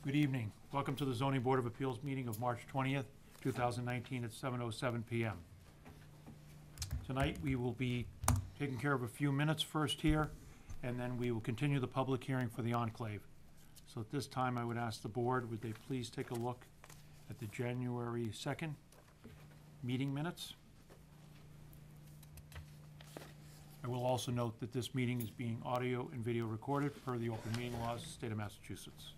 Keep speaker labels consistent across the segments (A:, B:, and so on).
A: Good evening. Welcome to the Zoning Board of Appeals meeting of March 20th, 2019 at 7:07 PM. Tonight, we will be taking care of a few minutes first here, and then we will continue the public hearing for the enclave. So at this time, I would ask the board, would they please take a look at the January 2nd meeting minutes? I will also note that this meeting is being audio and video recorded per the open meeting laws of the state of Massachusetts.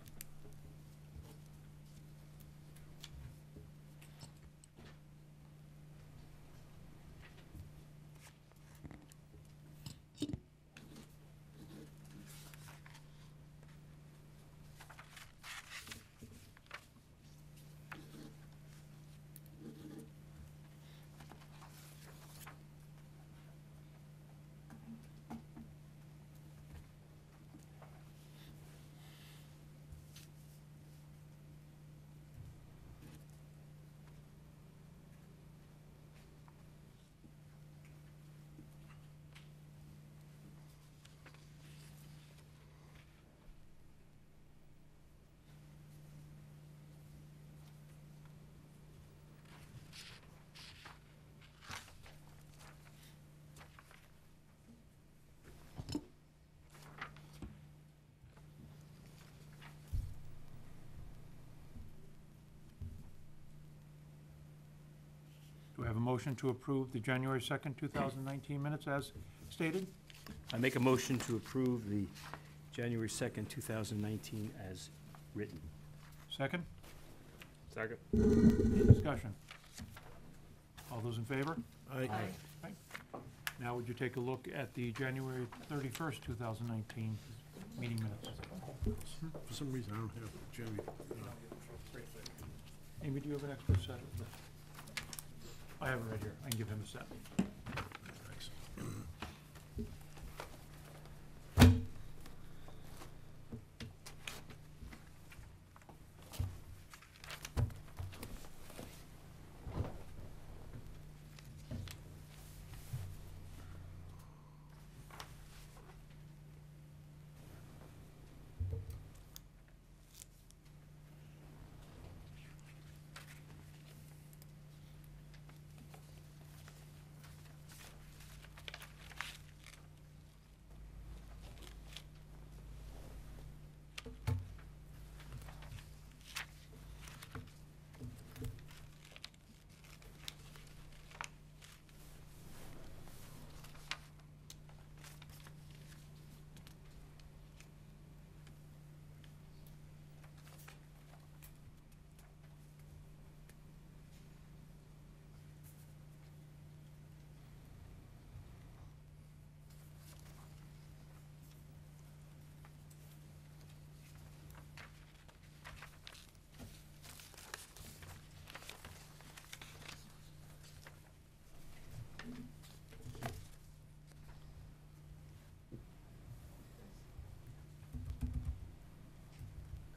A: Do I have a motion to approve the January 2nd, 2019 minutes as stated?
B: I make a motion to approve the January 2nd, 2019 as written.
A: Second?
C: Second.
A: Any discussion? All those in favor?
C: Aye.
A: Aye. Now would you take a look at the January 31st, 2019 meeting minutes?
C: For some reason, I don't have Jeremy.
A: Amy, do you have an extra set? I have it right here. I can give him a set.
C: Thanks.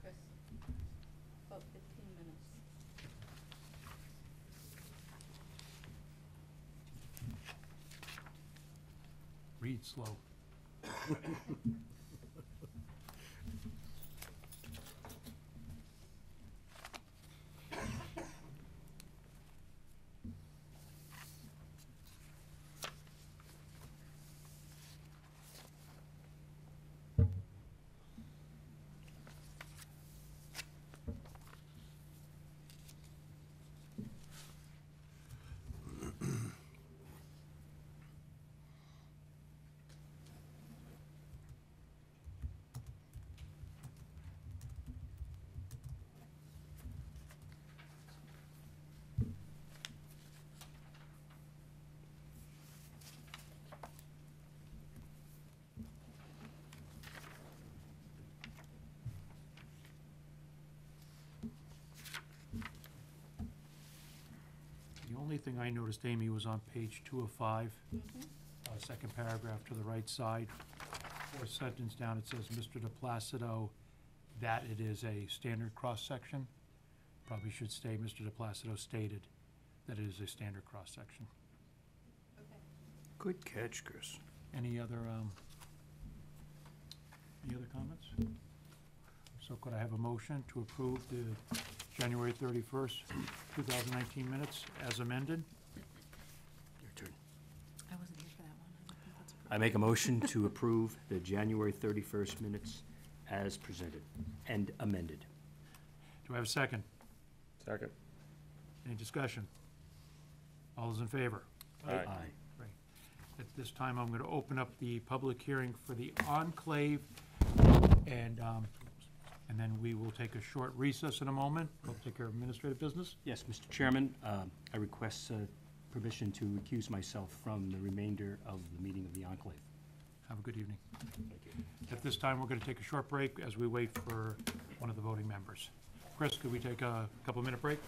D: Chris, about 15 minutes.
A: Read slow. The only thing I noticed, Amy, was on page 2 of 5, second paragraph to the right side. Fourth sentence down, it says, Mr. De Placido, that it is a standard cross-section. Probably should stay, Mr. De Placido stated that it is a standard cross-section.
D: Okay.
B: Good catch, Chris.
A: Any other comments? So could I have a motion to approve the January 31st, 2019 minutes as amended?
B: Your turn.
D: I wasn't here for that one. I don't think that's
B: I make a motion to approve the January 31st minutes as presented and amended.
A: Do I have a second?
C: Second.
A: Any discussion? All those in favor?
C: Aye.
A: At this time, I'm going to open up the public hearing for the enclave, and then we will take a short recess in a moment. We'll take care of administrative business.
B: Yes, Mr. Chairman, I request permission to recuse myself from the remainder of the meeting of the Enclave.
A: Have a good evening.
B: Thank you.
A: At this time, we're going to take a short break as we wait for one of the voting members. Chris, could we take a couple-minute break?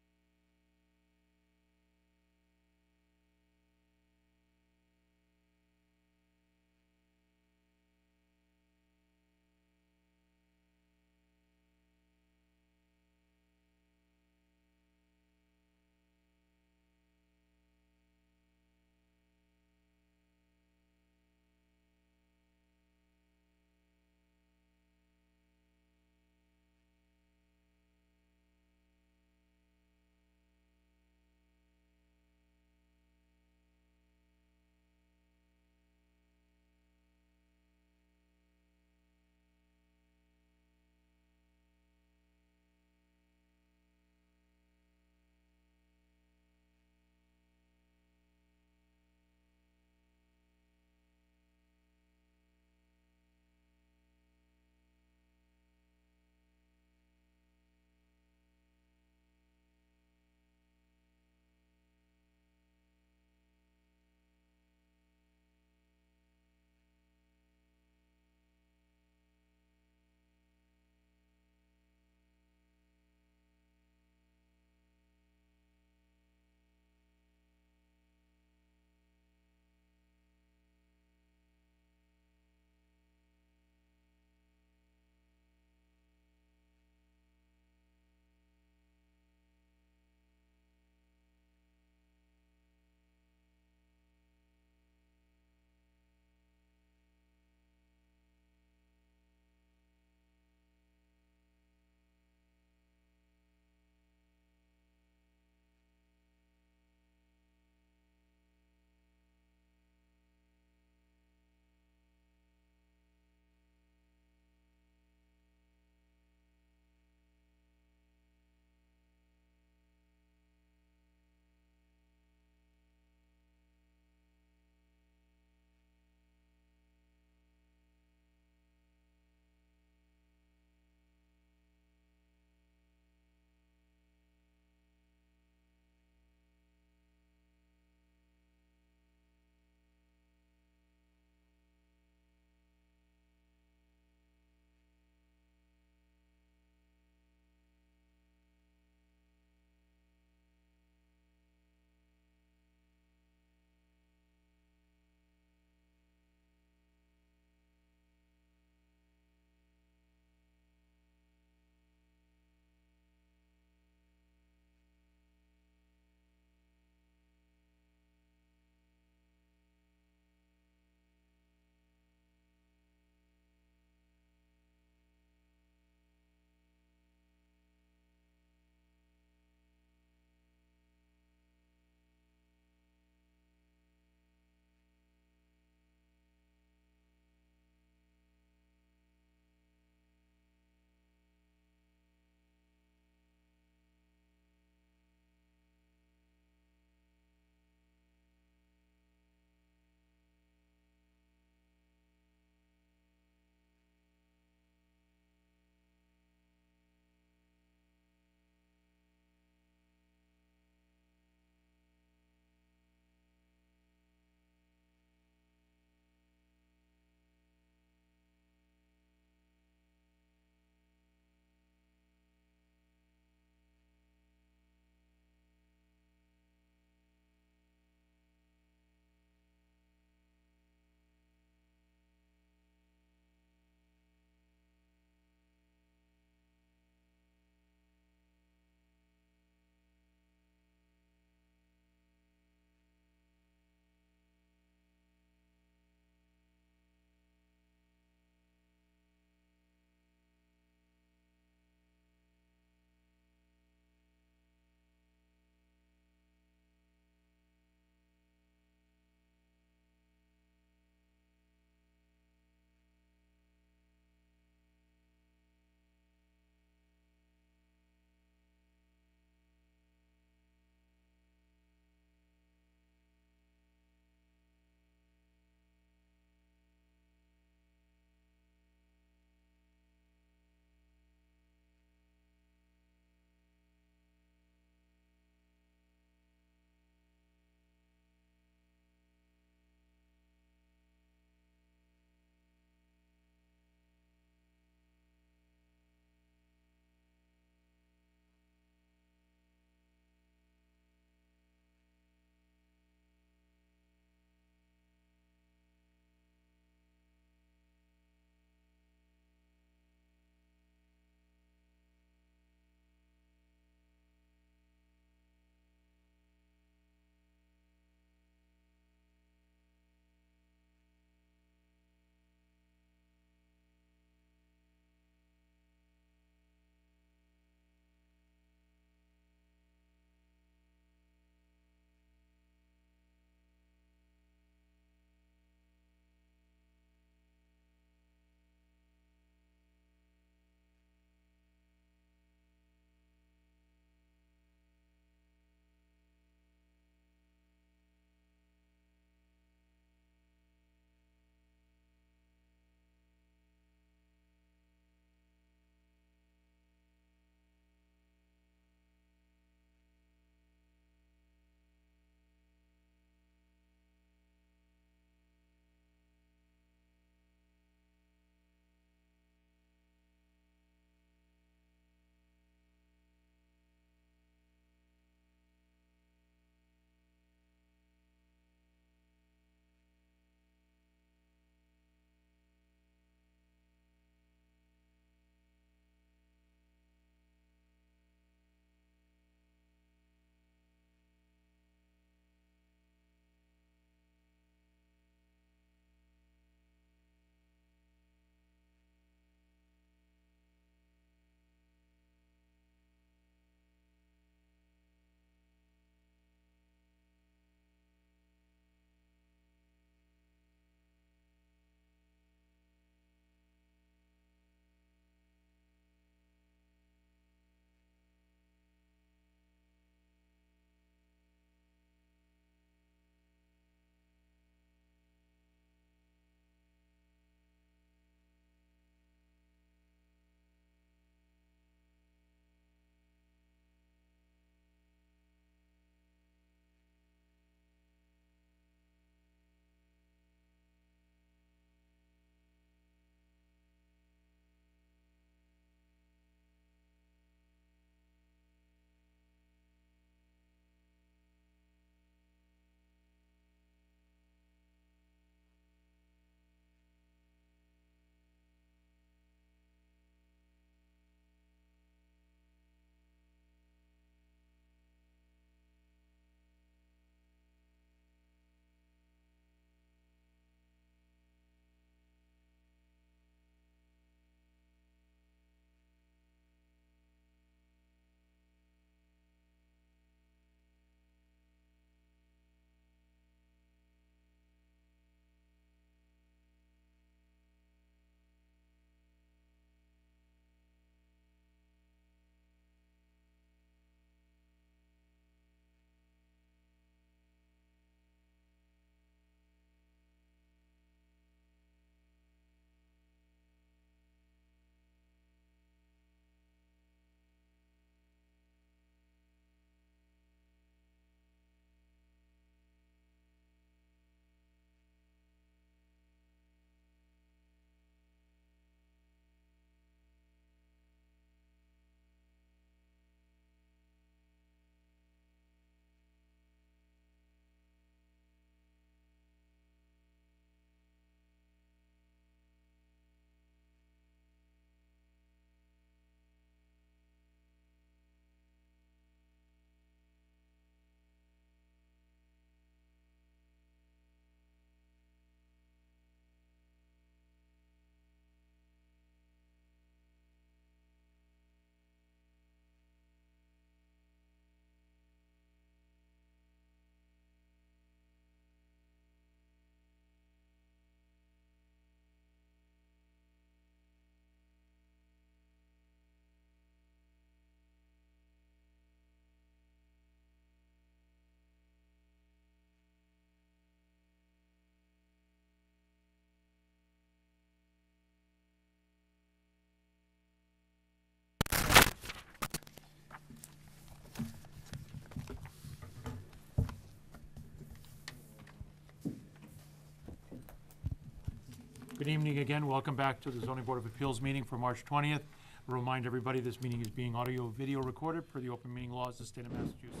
A: Good evening again. Welcome back to the Zoning Board of Appeals meeting for March 20th. I'll remind everybody this meeting is being audio-video recorded per the open meeting laws of the state of Massachusetts.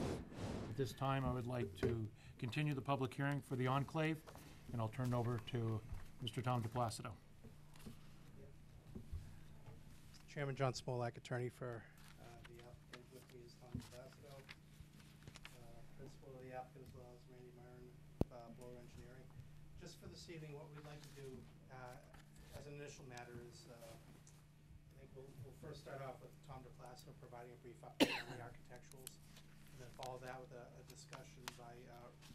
A: At this time, I would like to continue the public hearing for the enclave, and I'll turn it over to Mr. Tom DePlacido.
E: Chairman John Smolak, attorney for the applicant. With me is Tom DePlacido, principal of the applicant, as well as Randy Myron, Blower Engineering. Just for this evening, what we'd like to do as an initial matter is, I think we'll first start off with Tom DePlacido providing a brief update on the architecturals, and then follow that with a discussion by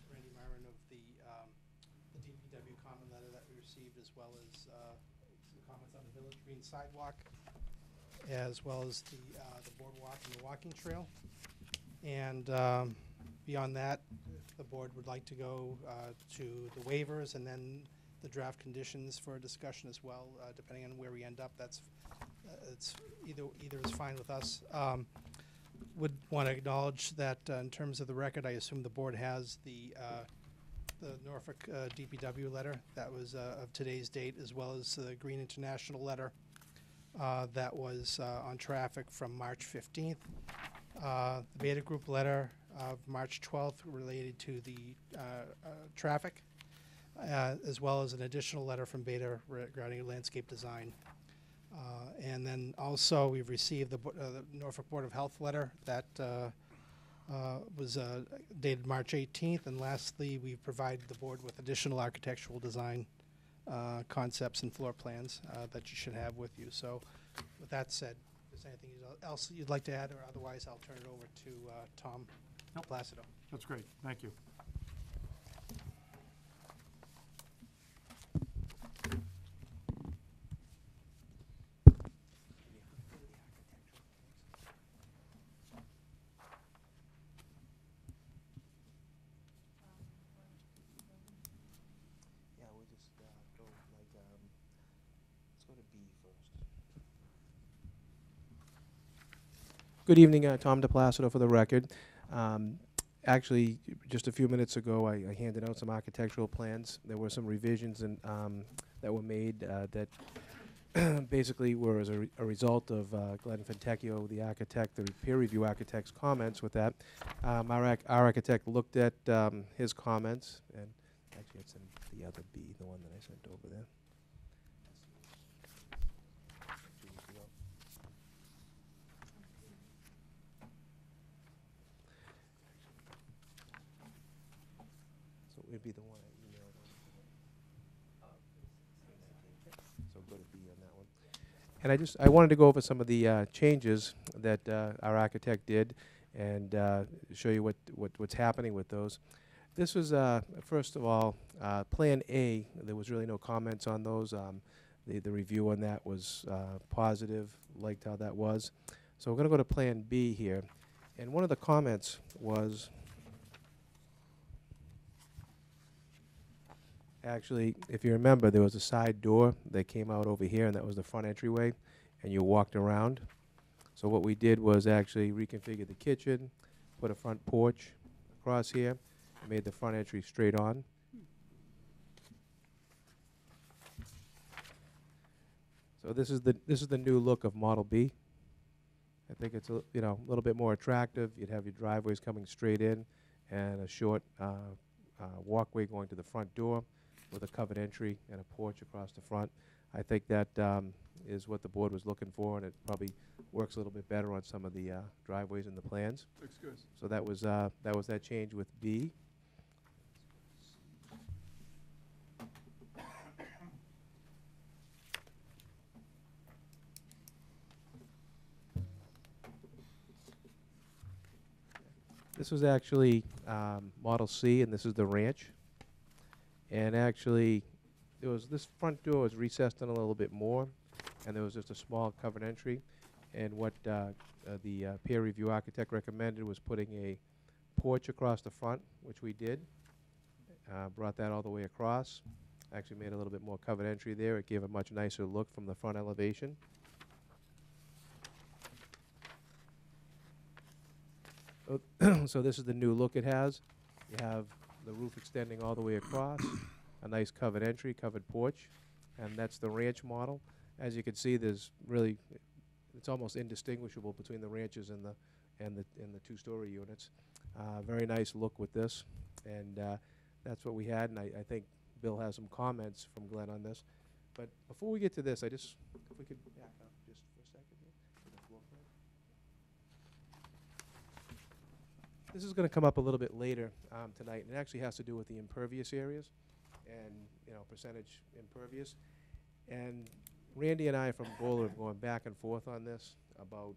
E: Randy Myron of the DPW comment letter that we received, as well as some comments on the Village Green sidewalk, as well as the boardwalk and the walking trail. And beyond that, if the board would like to go to the waivers and then the draft conditions for a discussion as well, depending on where we end up, it's either is fine with us. Would want to acknowledge that in terms of the record, I assume the board has the Norfolk DPW letter that was of today's date, as well as the Green International letter that was on traffic from March 15th. The Beta Group letter of March 12th related to the traffic, as well as an additional letter from Beta regarding landscape design. And then also we've received the Norfolk Board of Health letter that was dated March 18th. And lastly, we've provided the board with additional architectural design concepts and floor plans that you should have with you. So with that said, if there's anything else you'd like to add, or otherwise I'll turn it over to Tom Placido.
A: That's great. Thank you.
F: Yeah, we'll just go like, let's go to B first. Good evening, Tom DePlacido for the record. Actually, just a few minutes ago, I handed out some architectural plans. There were some revisions that were made that basically were as a result of Glenn Fontecchio, the architect, the peer review architect's comments with that. Our architect looked at his comments, and actually it's in the other B, the one that I sent over there. So it would be the one I emailed over. So go to B on that one. And I wanted to go over some of the changes that our architect did, and show you what's happening with those. This was, first of all, Plan A. There was really no comments on those. The review on that was positive, liked how that was. So we're going to go to Plan B here. And one of the comments was, actually, if you remember, there was a side door that came out over here, and that was the front entryway, and you walked around. So what we did was actually reconfigure the kitchen, put a front porch across here, and made the front entry straight on. So this is the new look of Model B. I think it's a little bit more attractive. You'd have your driveways coming straight in, and a short walkway going to the front door, with a covered entry and a porch across the front. I think that is what the board was looking for, and it probably works a little bit better on some of the driveways in the plans.
C: Looks good.
F: So that was that change with B. This was actually Model C, and this is the ranch. And actually, this front door was recessed in a little bit more, and there was just a small covered entry. And what the peer review architect recommended was putting a porch across the front, which we did. Brought that all the way across. Actually made a little bit more covered entry there. It gave a much nicer look from the front elevation. So this is the new look it has. You have the roof extending all the way across, a nice covered entry, covered porch, and that's the ranch model. As you can see, there's really, it's almost indistinguishable between the ranches and the two-story units. Very nice look with this, and that's what we had, and I think Bill has some comments from Glenn on this. But before we get to this, if we could back up just for a second here. to the floor plan. This is going to come up a little bit later tonight, and it actually has to do with the impervious areas and, percentage impervious. And Randy and I from Bowler have gone back and forth on this about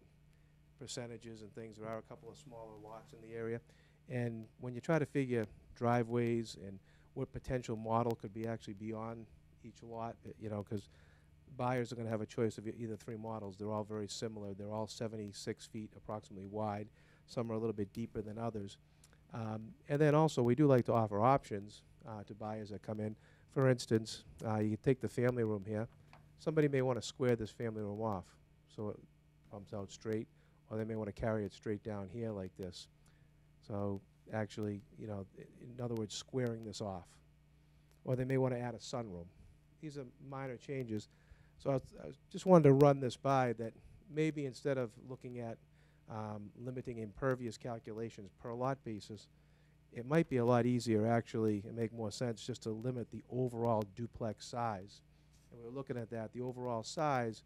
F: percentages and things. There are a couple of smaller lots in the area. And when you try to figure driveways and what potential model could be actually beyond each lot, because buyers are going to have a choice of either three models. They're all very similar. They're all 76 feet approximately wide. Some are a little bit deeper than others. And then also, we do like to offer options to buyers that come in. For instance, you can take the family room here. Somebody may want to square this family room off so it bumps out straight, or they may want to carry it straight down here like this. So actually, in other words, squaring this off. Or they may want to add a sunroom. These are minor changes. So I just wanted to run this by that maybe instead of looking at limiting impervious calculations per lot basis, it might be a lot easier actually and make more sense just to limit the overall duplex size. And we're looking at that, the overall size,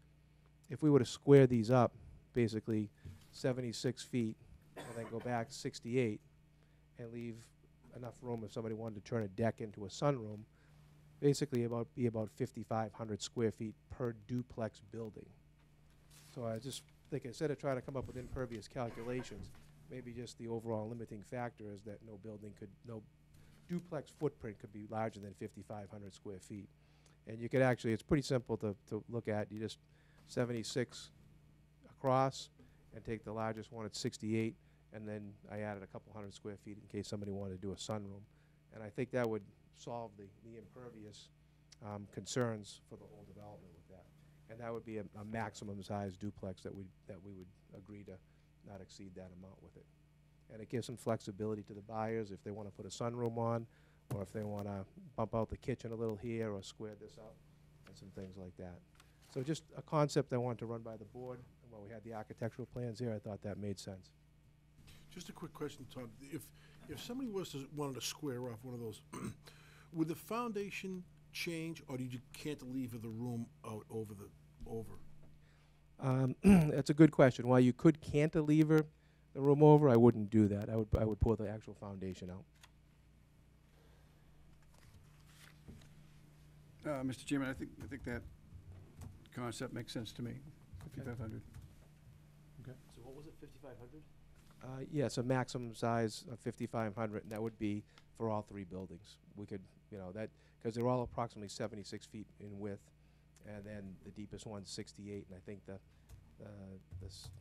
F: if we were to square these up, basically 76 feet, and then go back 68, and leave enough room if somebody wanted to turn a deck into a sunroom, basically be about 5,500 square feet per duplex building. So I just think instead of trying to come up with impervious calculations, maybe just the overall limiting factor is that no duplex footprint could be larger than 5,500 square feet. And you could actually, it's pretty simple to look at. You just 76 across and take the largest one at 68, and then I added a couple hundred square feet in case somebody wanted to do a sunroom. And I think that would solve the impervious concerns for the whole development with that. And that would be a maximum size duplex that we would agree to not exceed that amount with it. And it gives some flexibility to the buyers if they want to put a sunroom on, or if they want to bump out the kitchen a little here or square this up and some things like that. So just a concept I wanted to run by the board. And while we had the architectural plans here, I thought that made sense.
C: Just a quick question, Tom. If somebody wanted to square off one of those, would the foundation change, or did you cantilever the room out over?
F: That's a good question. While you could cantilever the room over, I wouldn't do that. I would pour the actual foundation out.
G: Mr. Chairman, I think that concept makes sense to me. 5,500.
A: So what was it, 5,500?
F: Yes, a maximum size of 5,500, and that would be for all three buildings. We could, that, because they're all approximately 76 feet in width, and then the deepest one's 68, and I think the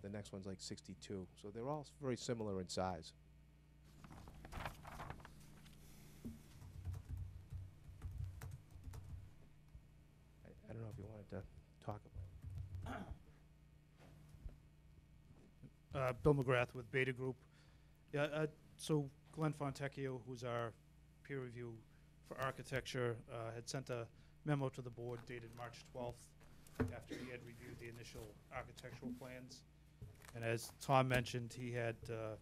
F: next one's like 62. So they're all very similar in size. I don't know if you wanted to talk about it.
E: Bill McGrath with Beta Group. Yeah, so Glenn Fontecchio, who's our peer review for architecture, had sent a memo to the board dated March 12th after he had reviewed the initial architectural plans. And as Tom mentioned, he had a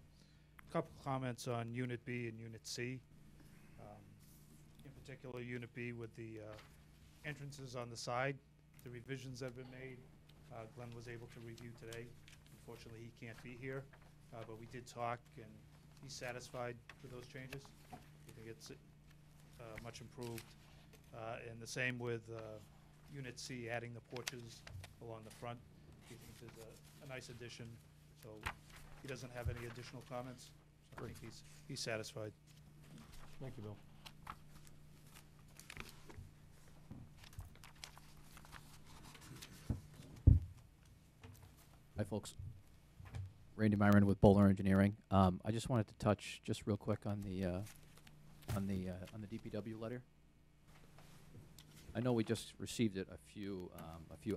E: couple comments on Unit B and Unit C. In particular, Unit B with the entrances on the side, the revisions that have been made, Glenn was able to review today. Unfortunately, he can't be here, but we did talk, and he's satisfied with those changes. I think it's much improved. And the same with Unit C, adding the porches along the front. He thinks is a nice addition, so he doesn't have any additional comments. So I think he's satisfied.
A: Thank you, Bill.
H: Hi, folks. Randy Myron with Bowler Engineering. I just wanted to touch just real quick on the DPW letter. I know we just received it a few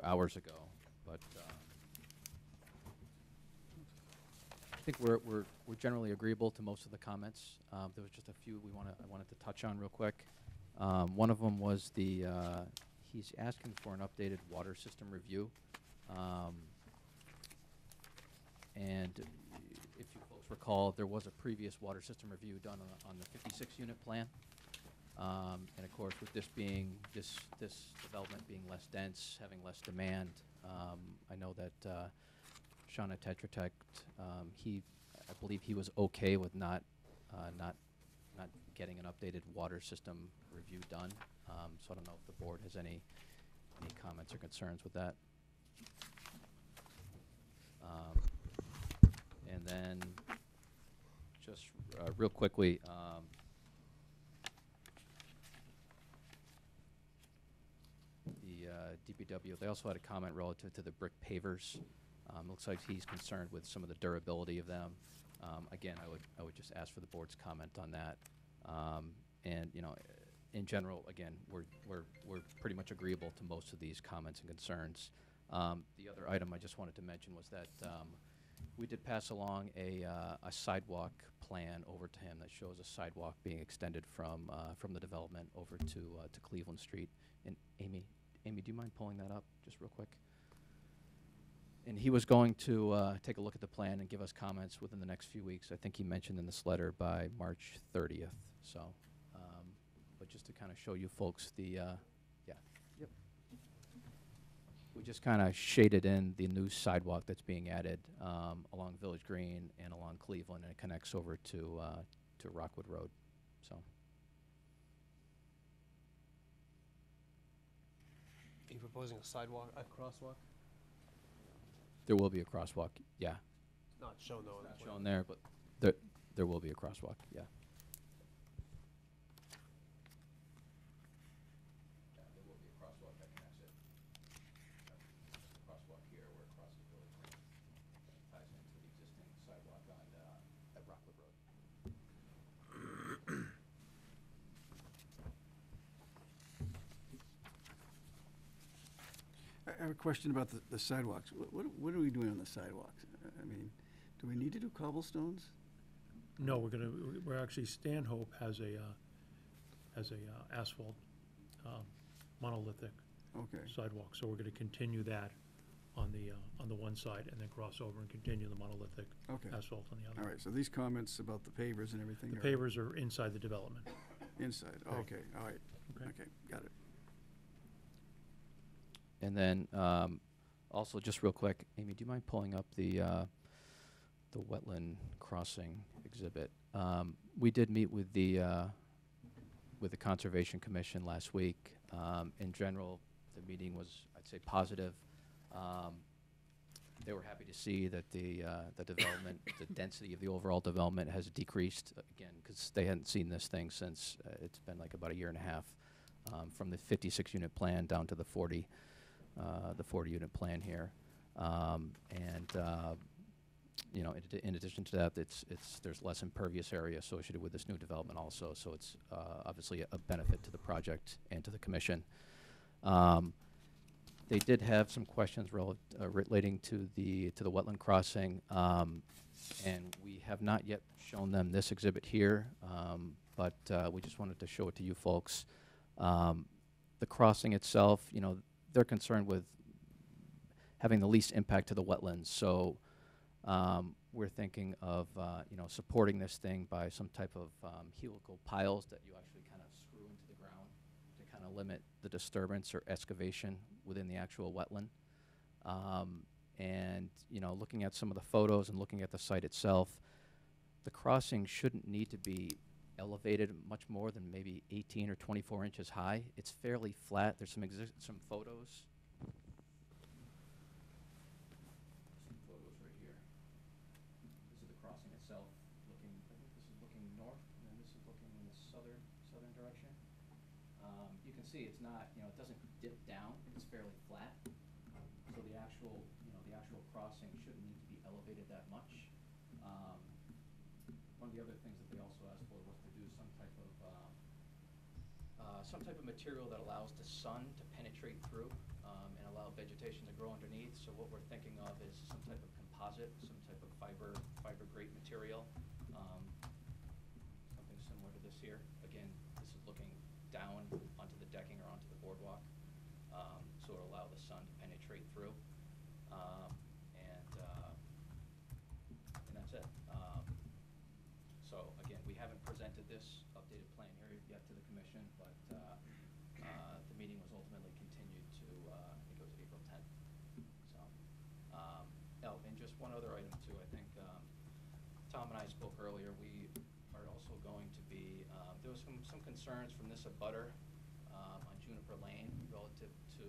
H: hours ago, but I think we're generally agreeable to most of the comments. There was just a few I wanted to touch on real quick. One of them was He's asking for an updated water system review. And if you folks recall, there was a previous water system review done on the 56-unit plan. And of course, with this being, this development being less dense, having less demand, I know that Shauna Tetra Tech, I believe he was okay with not getting an updated water system review done. So I don't know if the board has any comments or concerns with that. And then, just real quickly, the DPW, they also had a comment relative to the brick pavers. Looks like he's concerned with some of the durability of them. Again, I would just ask for the board's comment on that. And you know, in general, again, we're pretty much agreeable to most of these comments and concerns. The other item I just wanted to mention was that we did pass along a sidewalk plan over to him that shows a sidewalk being extended from the development over to Cleveland Street. And Amy, do you mind pulling that up just real quick? And he was going to take a look at the plan and give us comments within the next few weeks. I think he mentioned in this letter by March 30th. So, but just to kind of show you folks the, we just kind of shaded in the new sidewalk that's being added along Village Green and along Cleveland, and it connects over to Rockwood Road. So.
I: Are you proposing a sidewalk, a crosswalk?
H: There will be a crosswalk, yeah.
I: It's not shown though on the
H: Not
I: plan.
H: shown there, but there will be a crosswalk, yeah. Yeah, there will be a crosswalk that connects it. Crosswalk here where it crosses Village Green. That ties into the existing sidewalk on at Rockwood Road.
G: I have a question about the sidewalks. What are we doing on the sidewalks? I mean, do we need to do cobblestones?
A: No, we're actually, Stanhope has a asphalt monolithic
G: Okay,
A: sidewalk, so we're gonna continue that on the one side and then cross over and continue the monolithic
G: okay.
A: asphalt on the
G: All
A: other.
G: right, so these comments about the pavers and everything
A: The
G: are
A: pavers are inside the development.
G: inside.
A: Right.
G: Okay, all right.
A: Okay.
G: Okay, got it.
H: And then, also, just real quick, Amy, do you mind pulling up the wetland crossing exhibit? We did meet with the Conservation Commission last week. In general, the meeting was, I'd say, positive. They were happy to see that the development, the density of the overall development has decreased, again, because they hadn't seen this thing since, it's been like about a year and a half, from the 56-unit plan down to the 40-unit plan here. You know, in addition to that, there's less impervious area associated with this new development also, so it's obviously a benefit to the project and to the commission. They did have some questions relating to the wetland crossing, and we have not yet shown them this exhibit here, but we just wanted to show it to you folks. The crossing itself, you know, they're concerned with having the least impact to the wetlands. So we're thinking of you know, supporting this thing by some type of helical piles that you actually kind of screw into the ground to kind of limit the disturbance or excavation within the actual wetland. And you know, looking at some of the photos and looking at the site itself, the crossing shouldn't need to be elevated much more than maybe 18 or 24 inches high. It's fairly flat. There's some photos. Some photos right here. This is the crossing itself. I think this is looking north, and then this is looking in the southern direction. You can see it's not, you know, it doesn't dip down. It's fairly flat. So the actual crossing shouldn't need to be elevated that much. One of the other things that they also asked for was to do some type of material that allows the sun to penetrate through and allow vegetation to grow underneath. So what we're thinking of is some type of composite, some type of fiber grade material, something similar to this here. Again, this is looking down onto the decking or onto the boardwalk. concerns from this abutter on Juniper Lane relative to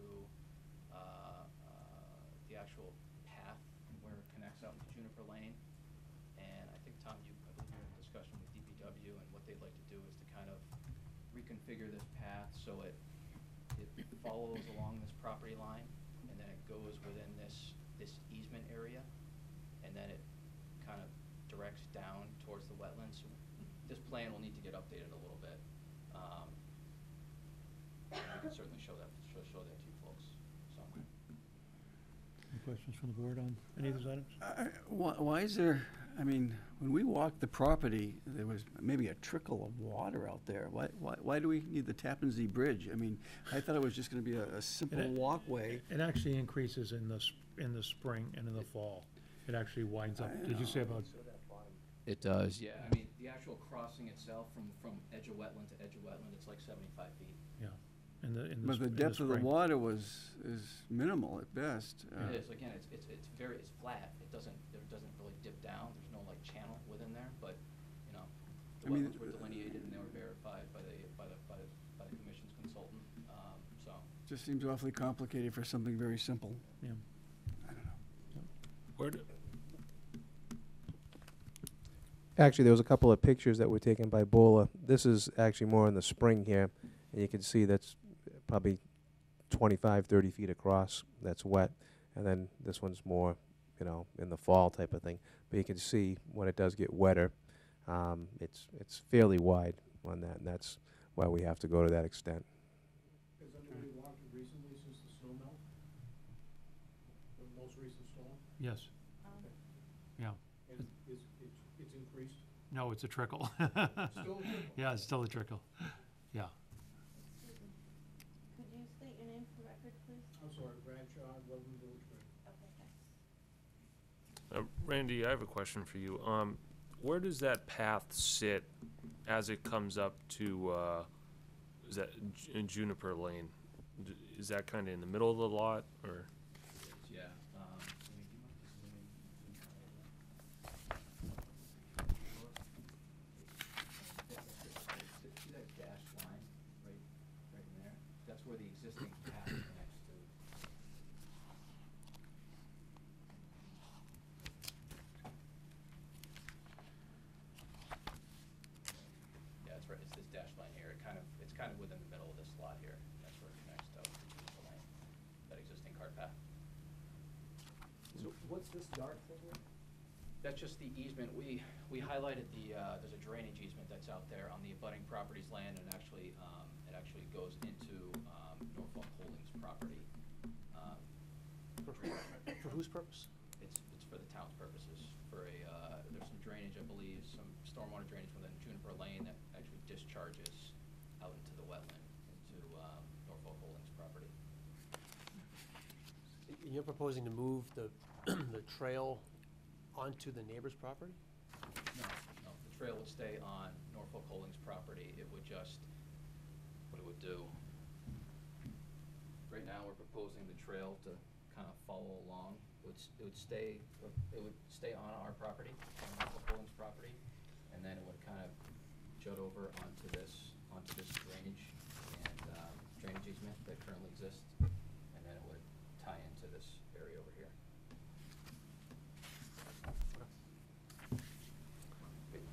H: the actual path where it connects out into Juniper Lane. And I think, Tom, I believe you had a discussion with DPW, and what they'd like to do is to kind of reconfigure this path so it follows along this property line, and then it goes within this easement area, and then it kind of directs down towards the wetlands. So this plan will need to get updated a little bit. And we can certainly show that to you folks somewhere.
A: Any questions from the board on any of these items?
G: Why is there, I mean, when we walked the property, there was maybe a trickle of water out there. Why do we need the Tappan Zee Bridge? I mean, I thought it was just gonna be a simple walkway.
A: It actually increases in the spring and in the fall. It actually winds up, did you say about,
H: It does, yeah. I mean, the actual crossing itself from edge of wetland to edge of wetland, it's like 75 feet.
A: yeah, in the
G: But the depth of the
A: spring.
G: water is minimal at best.
H: It is, again, it's flat. It doesn't really dip down. There's no like channel within there, but, you know, the
G: I mean,
H: wetlands were delineated and they were verified by the commission's consultant, so.
G: Just seems awfully complicated for something very simple.
A: Yeah.
G: I don't know.
A: Where do-
F: Actually, there was a couple of pictures that were taken by Bola. This is actually more in the spring here, and you can see that's probably 25, 30 feet across. That's wet, and then this one's more, you know, in the fall type of thing. But you can see when it does get wetter, it's fairly wide on that, and that's why we have to go to that extent.
A: Has anybody walked it recently since the snow melt? The most recent storm? Yes. Yeah.
J: And it's increased?
A: No, it's a trickle.
J: Still a trickle?
A: Yeah, it's still a trickle. Yeah.
K: Excuse me. Could you state your name for the record, please?
J: I'm sorry, Bradshaw, 11 Village Green.
K: Okay, thanks.
I: Randy, I have a question for you. Where does that path sit as it comes up to, is that Juniper Lane? Is that kind of in the middle of the lot, or?
H: Yeah, Amy, do you mind just zooming in a little bit? See that dashed line right in there? That's where the existing path connects to. Yeah, it's right, it's this dashed line here. It's kind of within the middle of this lot here. That's where it connects to the lane, that existing cart path.
I: So what's this dark thing here?
H: That's just the easement. We highlighted there's a drainage easement that's out there on the abutting property's land, and actually, it actually goes into Norfolk Holdings property.
I: For whose purpose?
H: It's for the town's purposes, for there's some drainage, I believe, some stormwater drainage within Juniper Lane that actually discharges out into the wetland, into Norfolk Holdings property.
I: You're proposing to move the trail onto the neighbor's property?
H: No, the trail would stay on Norfolk Holdings property. It would just, what it would do, right now, we're proposing the trail to kind of follow along. It would stay on our property, on Norfolk Holdings property, and then it would kind of jut over onto this drainage and drainage easement that currently exists, and then it would tie into this area over here.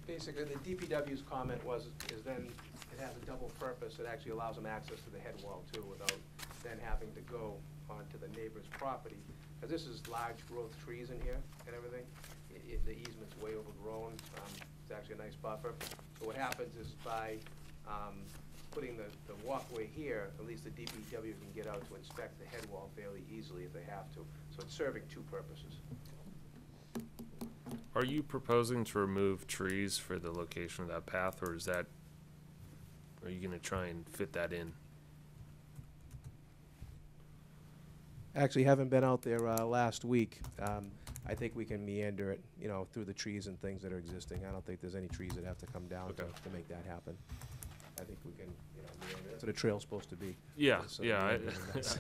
J: Basically, the DPW's comment is then it has a double purpose. It actually allows them access to the head wall too, without then having to go onto the neighbor's property. Because this is large growth trees in here and everything. The easement's way overgrown. It's actually a nice buffer. So what happens is by putting the walkway here, at least the DPW can get out to inspect the head wall fairly easily if they have to. So it's serving two purposes.
I: Are you proposing to remove trees for the location of that path, or are you gonna try and fit that in?
F: Actually, having been out there last week, I think we can meander it, you know, through the trees and things that are existing. I don't think there's any trees that have to come down to make that happen. I think we can, you know, meander. That's what a trail's supposed to be.
I: Yeah,
F: So
I: yeah,
F: meandering, that's-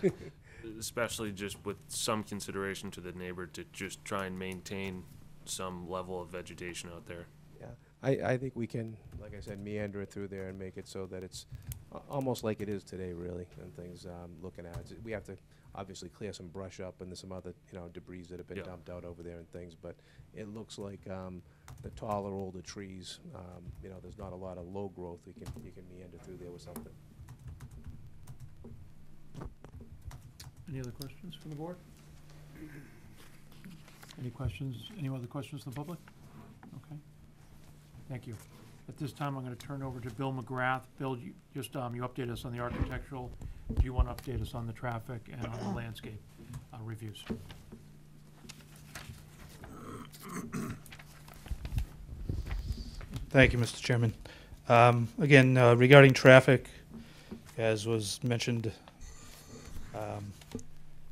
I: especially just with some consideration to the neighbor to just try and maintain some level of vegetation out there.
F: Yeah, I think we can, like I said, meander it through there and make it so that it's almost like it is today, really, and things looking at it. We have to obviously clear some brush up and there's some other, debris that have been
I: Yeah.
F: dumped out over there and things, but it looks like the taller, older trees, there's not a lot of low growth. You can meander through there with something.
A: Any other questions from the board? Any questions, any other questions from the public? Okay. Thank you. At this time, I'm going to turn over to Bill McGrath. Bill, you update us on the architectural. Do you want to update us on the traffic and on the landscape reviews?
E: Thank you, Mr. Chairman. Again, regarding traffic, as was mentioned,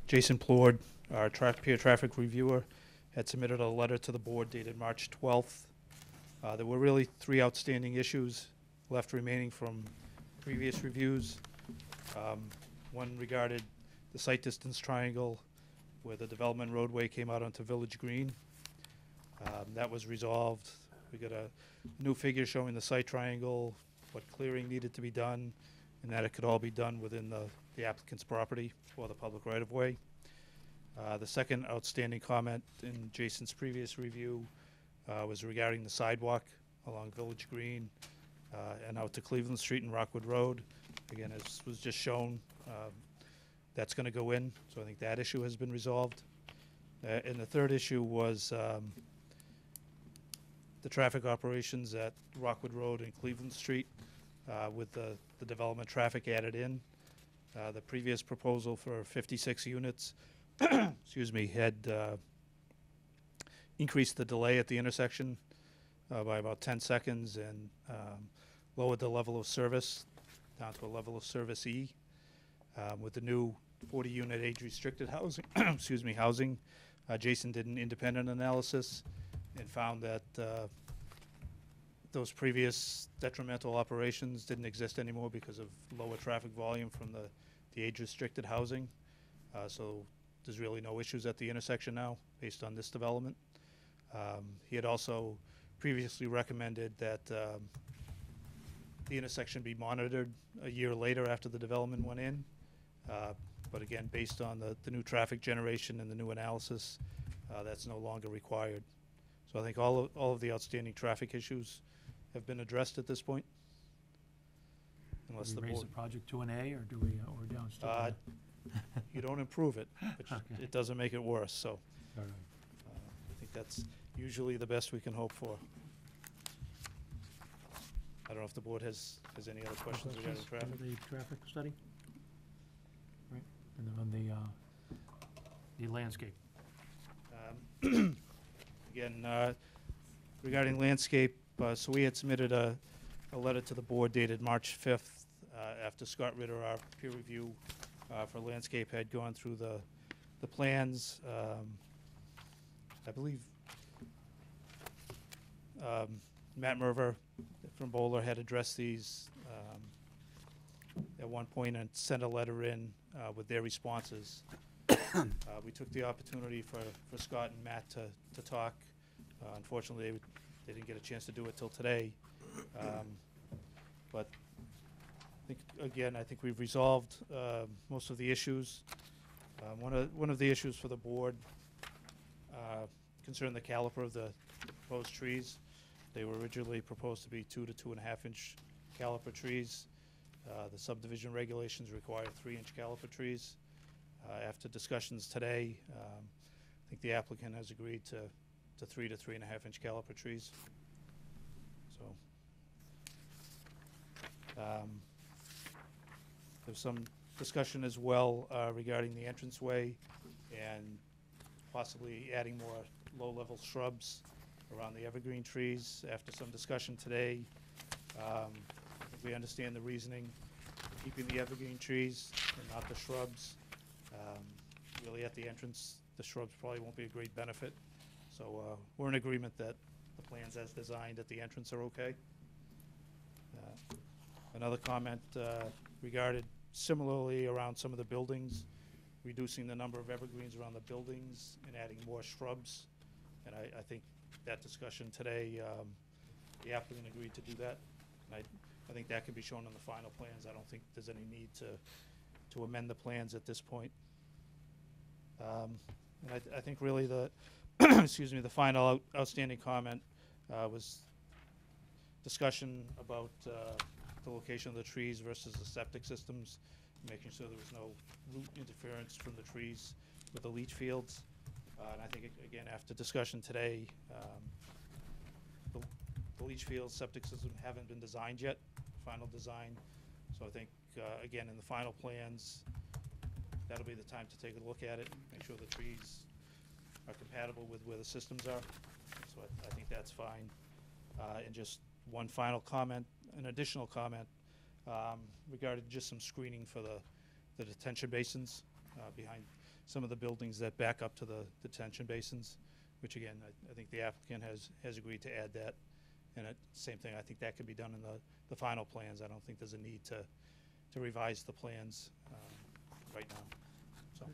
E: Jason Plord, our peer traffic reviewer, had submitted a letter to the board dated March 12th. There were really 3 outstanding issues left remaining from previous reviews. One regarded the site distance triangle where the development roadway came out onto Village Green. That was resolved. We got a new figure showing the site triangle, what clearing needed to be done, and that it could all be done within the applicant's property for the public right-of-way. The second outstanding comment in Jason's previous review was regarding the sidewalk along Village Green and out to Cleveland Street and Rockwood Road. Again, as was just shown, that's going to go in, so I think that issue has been resolved. And the third issue was the traffic operations at Rockwood Road and Cleveland Street with the development traffic added in. The previous proposal for 56 units excuse me, had increased the delay at the intersection by about 10 seconds and lowered the level of service down to a level of service E. With the new 40-unit age-restricted housing, housing, Jason did an independent analysis and found that those previous detrimental operations didn't exist anymore because of lower traffic volume from the age-restricted housing. So there's really no issues at the intersection now based on this development. He had also previously recommended that the intersection be monitored a year later after the development went in. But again, based on the new traffic generation and the new analysis, that's no longer required. So I think all of the outstanding traffic issues have been addressed at this point. Unless
A: Do
E: the
A: we raise
E: board,
A: the project to an A, or do we, or down still?
E: you don't improve it, but
A: Okay.
E: it doesn't make it worse. So
A: All right.
E: I think that's usually the best we can hope for. I don't know if the board has any other questions regarding traffic.
A: For the traffic study? Right, and then on the landscape.
E: Again, regarding landscape, so we had submitted a letter to the board dated March 5th after Scott Ritter, our peer review for landscape, had gone through the plans. I believe Matt Merver from Bowler had addressed these at one point and sent a letter in with their responses. We took the opportunity for Scott and Matt to talk. Unfortunately, they didn't get a chance to do it till today. But I think we've resolved most of the issues. One of the issues for the board concerned the caliper of the proposed trees. They were originally proposed to be 2 to 2.5 inch caliper trees. The subdivision regulations require 3-inch caliper trees. After discussions today, I think the applicant has agreed to 3 to 3.5 inch caliper trees. So there's some discussion as well regarding the entranceway and possibly adding more low-level shrubs around the evergreen trees. After some discussion today, we understand the reasoning for keeping the evergreen trees and not the shrubs. Really at the entrance, the shrubs probably won't be a great benefit. So we're in agreement that the plans as designed at the entrance are okay. Another comment regarded similarly around some of the buildings, reducing the number of evergreens around the buildings and adding more shrubs. And I think that discussion today the applicant agreed to do that. And I think that can be shown on the final plans. I don't think there's any need to amend the plans at this point. And I think really the, excuse me, the final outstanding comment was discussion about the location of the trees versus the septic systems, making sure there was no root interference from the trees with the leach fields. And I think, again, after discussion today, the leach field septic system haven't been designed yet, final design. So I think, again, in the final plans, that'll be the time to take a look at it, make sure the trees are compatible with where the systems are. So I think that's fine. And just one final comment, an additional comment, regarding just some screening for the detention basins behind some of the buildings that back up to the detention basins, which again, I think the applicant has agreed to add that. And same thing, I think that can be done in the final plans. I don't think there's a need to revise the plans right now. So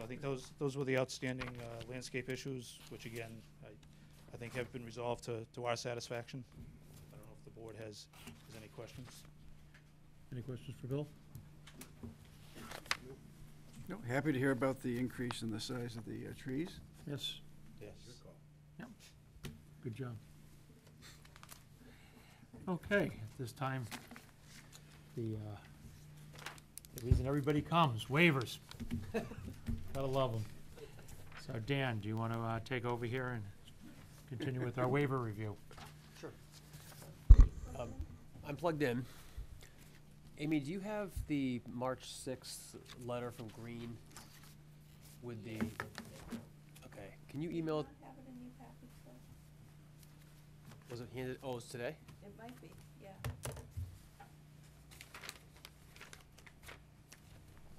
E: I think those were the outstanding landscape issues, which again, I think have been resolved to our satisfaction. I don't know if the board has any questions.
A: Any questions for Bill?
G: No, happy to hear about the increase in the size of the trees.
A: Yes.
E: Yes.
A: Yep. Good job. Okay, at this time, the reason everybody comes, waivers. Gotta love them. So Dan, do you want to take over here and continue with our waiver review?
L: Sure. I'm plugged in. Amy, do you have the March 6th letter from Green with the, okay, can you email,
K: Have it in your package, though?
L: was it handed, oh, it's today?
K: It might be, yeah.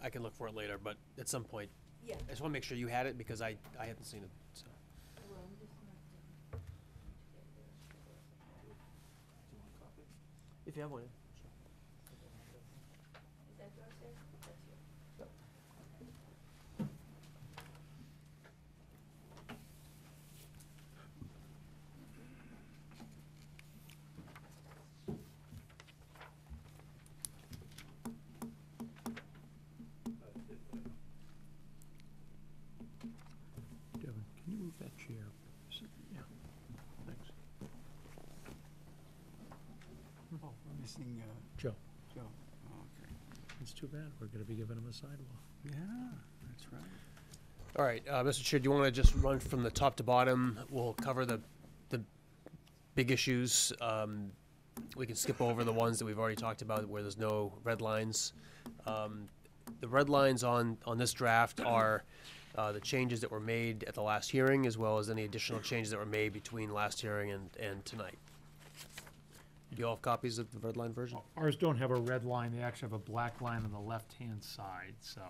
L: I can look for it later, but at some point,
K: Yeah.
L: I just want to make sure you had it because I haven't seen it, so.
K: Well, I'm just not,
L: If you have one.
K: is that yours there? That's yours.
A: Devin, can you move that chair? Yeah, thanks.
G: Oh, we're missing,
A: Joe,
G: Joe. Oh, okay.
A: it's too bad. We're going to be giving him a sidewalk.
G: Yeah, that's right.
L: All right, Mr. Chair, do you want to just run from the top to bottom? We'll cover the big issues. We can skip over the ones that we've already talked about where there's no red lines. The red lines on this draft are the changes that were made at the last hearing, as well as any additional changes that were made between last hearing and tonight. Do you all have copies of the red line version?
A: Ours don't have a red line. They actually have a black line on the left-hand side, so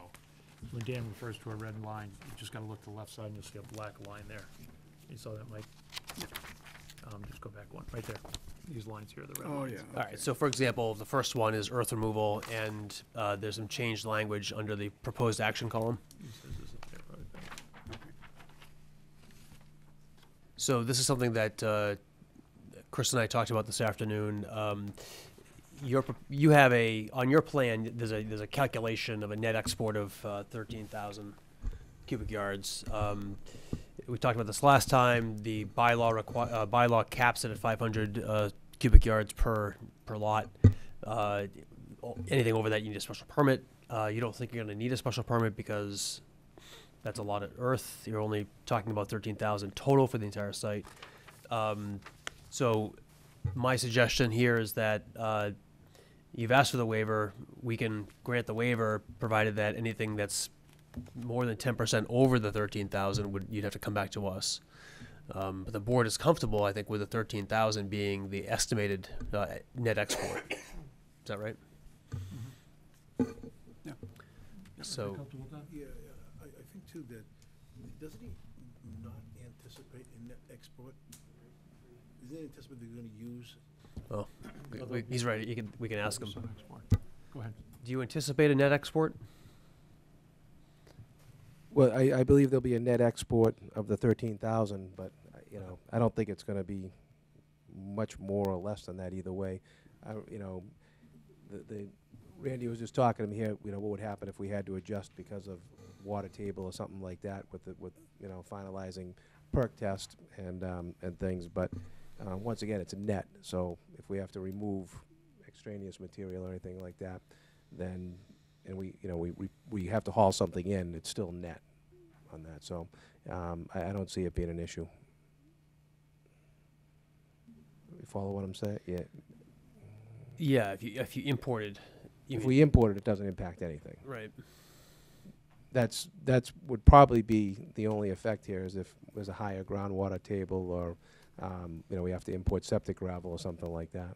A: when Dan refers to a red line, you just gotta look to the left side and you'll see a black line there. You saw that, Mike? Just go back one, right there. These lines here are the red
G: Oh,
A: lines.
G: yeah.
L: All right, so for example, the first one is earth removal, and there's some changed language under the proposed action column.
A: He says this up there, right there.
L: So this is something that Chris and I talked about this afternoon. You have on your plan, there's a calculation of a net export of 13,000 cubic yards. We talked about this last time. The bylaw caps it at 500 cubic yards per lot. Anything over that, you need a special permit. You don't think you're going to need a special permit because that's a lot of earth. You're only talking about 13,000 total for the entire site. So my suggestion here is that you've asked for the waiver. We can grant the waiver, provided that anything that's more than 10% over the 13,000 you'd have to come back to us. But the board is comfortable, I think, with the 13,000 being the estimated net export. Is that right?
G: Yeah.
L: So,
A: Comfortable with that?
C: Yeah, I think too that, doesn't he not anticipate a net export? Does he anticipate they're gonna use?
L: oh, he's right. We can ask him.
A: Some export. Go ahead.
L: Do you anticipate a net export?
F: Well, I believe there'll be a net export of the 13,000, but, I don't think it's gonna be much more or less than that either way. You know, Randy was just talking to me here, you know, what would happen if we had to adjust because of water table or something like that with you know, finalizing perk test and things, but once again, it's a net, so if we have to remove extraneous material or anything like that, then, and we have to haul something in, it's still net on that, so I don't see it being an issue. You follow what I'm saying? Yeah.
L: Yeah, if you imported.
F: If we import it, it doesn't impact anything.
L: Right.
F: That's would probably be the only effect here, is if there's a higher groundwater table, or you know, we have to import septic gravel or something like that.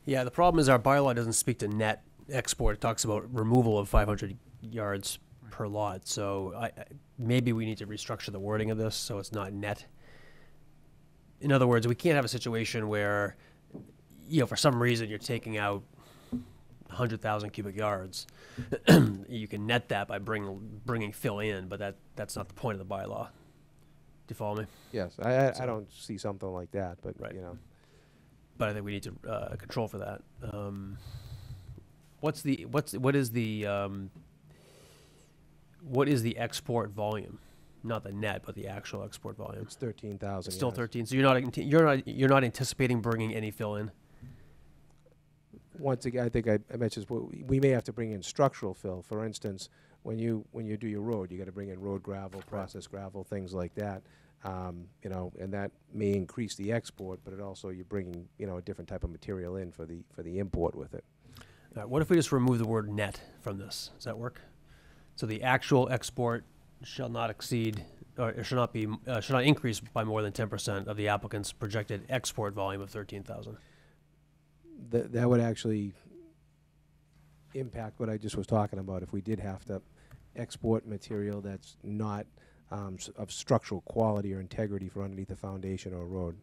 L: Yeah, the problem is our bylaw doesn't speak to net export. It talks about removal of 500 yards per lot. So maybe we need to restructure the wording of this so it's not net. In other words, we can't have a situation where, you know, for some reason you're taking out 100,000 cubic yards. You can net that by bringing fill in, but that's not the point of the bylaw. Do you follow me?
F: Yes, I don't see something like that, but
L: Right.
F: you know.
L: But I think we need to control for that. What is the export volume? Not the net, but the actual export volume.
F: It's 13,000.
L: Still
F: yes.
L: 13. So you're not anticipating bringing any fill in.
F: Once again, I think I mentioned we may have to bring in structural fill. For instance, when you do your road, you got to bring in road gravel, processed gravel, things like that. You know, and that may increase the export, but it also, you're bringing, you know, a different type of material in for the import with it.
L: All right, what if we just remove the word net from this? Does that work? So the actual export shall not exceed, or it should not increase by more than 10% of the applicant's projected export volume of 13,000.
F: That would actually impact what I just was talking about. If we did have to export material that's not of structural quality or integrity for underneath the foundation or a road.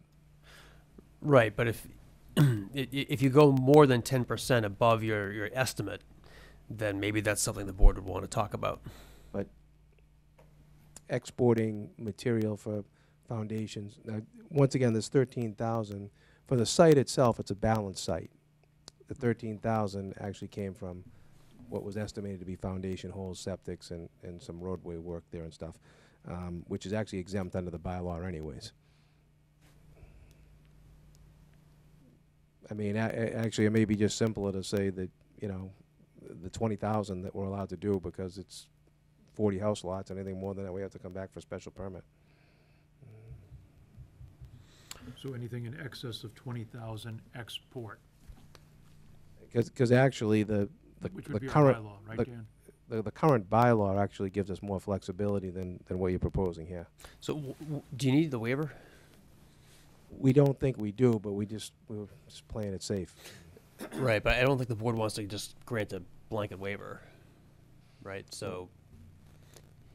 L: Right, but if you go more than 10% above your estimate, then maybe that's something the board would want to talk about.
F: But exporting material for foundations, now, once again, there's 13,000. For the site itself, it's a balanced site. The 13,000 actually came from what was estimated to be foundation holes, septics, and some roadway work there and stuff, which is actually exempt under the bylaw anyways. I mean, actually, it may be just simpler to say that, you know, the 20,000 that we're allowed to do, because it's 40 house lots, and anything more than that, we have to come back for special permit.
A: So anything in excess of 20,000 export,
F: Because actually, the
A: which would be our
F: current
A: bylaw, right,
F: the-
A: Dan?
F: the current bylaw actually gives us more flexibility than what you're proposing here.
L: So do you need the waiver?
F: We don't think we do, but we're just playing it safe.
L: Right, but I don't think the board wants to just grant a blanket waiver, right? So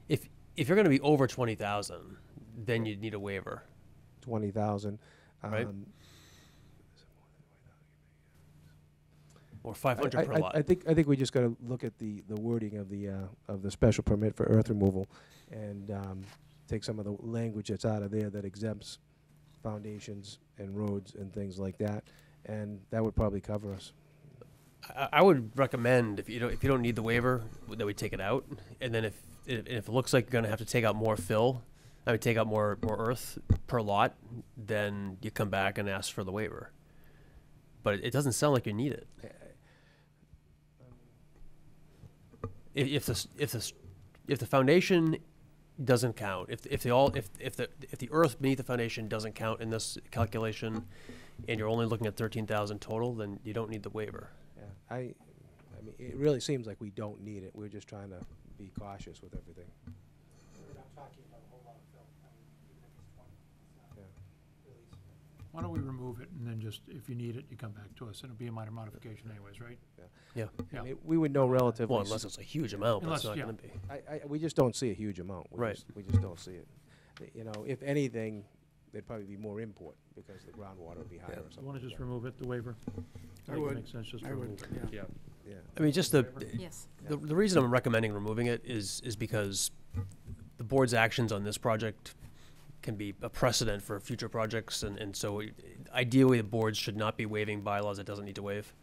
L: if you're going to be over 20,000, then you'd need a waiver.
F: 20,000.
L: Right. Or 500 per lot.
F: I think we just got to look at the wording of the special permit for earth removal, and take some of the language that's out of there that exempts foundations and roads and things like that, and that would probably cover us.
L: I would recommend, if you don't need the waiver, that we take it out, and then if it looks like you're going to have to take out more fill, I would take out more earth per lot, then you come back and ask for the waiver. But it doesn't sound like you need it. If the foundation doesn't count, if the earth beneath the foundation doesn't count in this calculation, and you're only looking at 13,000 total, then you don't need the waiver.
F: Yeah, I mean, it really seems like we don't need it. We're just trying to be cautious with everything.
E: We're not talking about a whole lot of fill. I mean, even if it's 20, it's not
F: Yeah.
E: really significant.
A: Why don't we remove it, and then just, if you need it, you come back to us, and it'll be a minor modification anyways, right?
L: Yeah.
A: Yeah.
F: I mean, we would know relatively.
L: Well, unless it's a huge amount, but it's not
A: Unless,
L: going to be.
F: We just don't see a huge amount.
L: Right.
F: We just don't see it. You know, if anything, there'd probably be more import because the groundwater would be higher or
A: You
F: something.
A: want to
F: like
A: just
F: that.
A: remove it, the waiver?
C: I
A: think it
C: would.
A: makes sense just to
C: I would,
A: remove it.
C: yeah.
F: Yeah.
L: I mean, just
D: Yes.
L: the reason I'm recommending removing it is because the board's actions on this project can be a precedent for future projects, and so ideally the boards should not be waiving bylaws it doesn't need to waive.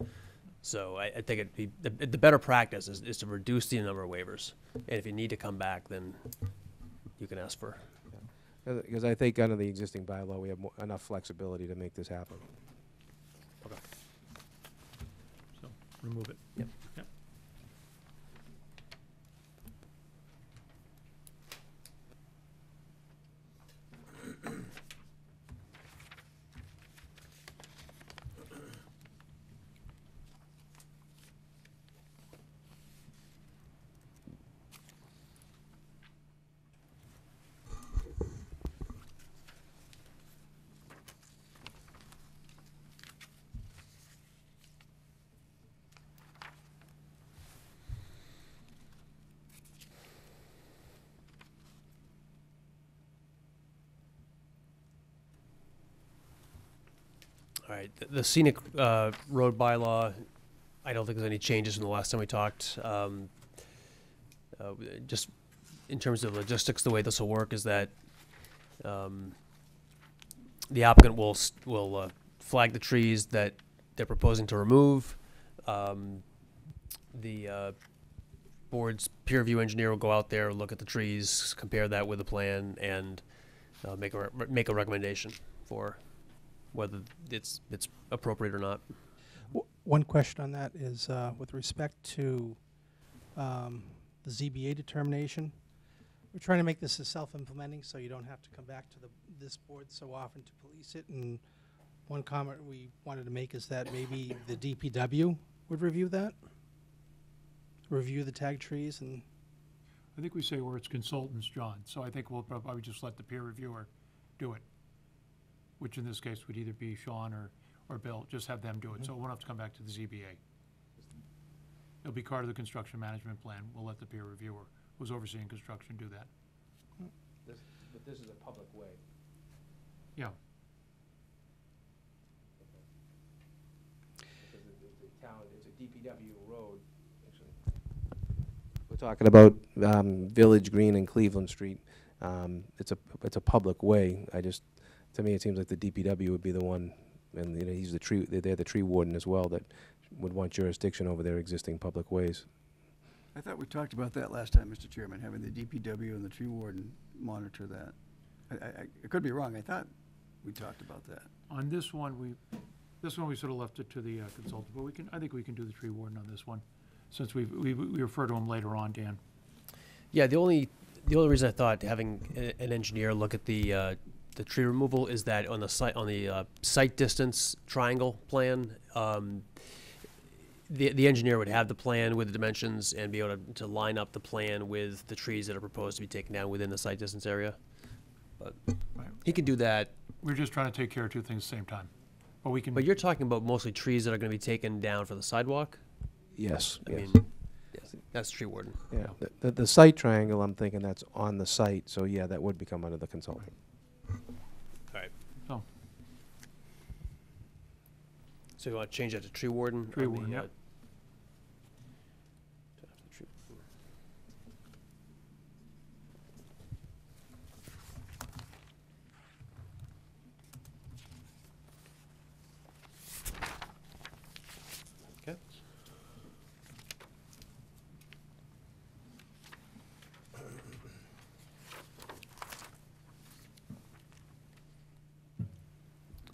L: So I think it'd be, the better practice is to reduce the number of waivers, and if you need to come back, then you can ask for.
F: Because I think under the existing bylaw, we have enough flexibility to make this happen.
A: Okay. So, remove it.
L: Yep.
A: Yep.
L: All right, the scenic road bylaw, I don't think there's any changes from the last time we talked. Just in terms of logistics, the way this will work is that the applicant will flag the trees that they're proposing to remove. The board's peer review engineer will go out there, look at the trees, compare that with the plan, and make a recommendation for whether it's appropriate or not.
E: One question on that is with respect to the ZBA determination. We're trying to make this a self-implementing, so you don't have to come back to this board so often to police it. And one comment we wanted to make is that maybe the DPW would review that, review the tag trees, and
A: I think we say where it's consultants, John, so I think we'll probably just let the peer reviewer do it, which in this case would either be Sean or Bill, just have them do it, so we won't have to come back to the ZBA. It'll be part of the construction management plan. We'll let the peer reviewer, who's overseeing construction, do that.
J: But this is a public way.
A: Yeah.
J: Because the town, it's a DPW road.
F: We're talking about Village Green and Cleveland Street. It's a public way. To me, it seems like the DPW would be the one, and he's the tree. They're the tree warden as well, that would want jurisdiction over their existing public ways.
G: I thought we talked about that last time, Mr. Chairman, having the DPW and the tree warden monitor that. I could be wrong. I thought we talked about that.
A: On this one, we sort of left it to the consultant, but I think we can do the tree warden on this one, since we refer to him later on, Dan.
L: Yeah, the only reason I thought having an engineer look at the tree removal is that on the site distance triangle plan, the engineer would have the plan with the dimensions and be able to line up the plan with the trees that are proposed to be taken down within the site distance area. But
A: Right.
L: he can do that.
A: We're just trying to take care of two things at the same time, but we can.
L: But you're talking about mostly trees that are going to be taken down for the sidewalk?
F: Yes.
L: I mean, yes, that's tree warden.
F: Yeah. The site triangle, I'm thinking that's on the site, so yeah, that would become under the consultant.
L: All right.
A: Oh.
L: So you want to change that to tree warden?
A: Tree
L: on the,
A: warden, yep.
L: Okay.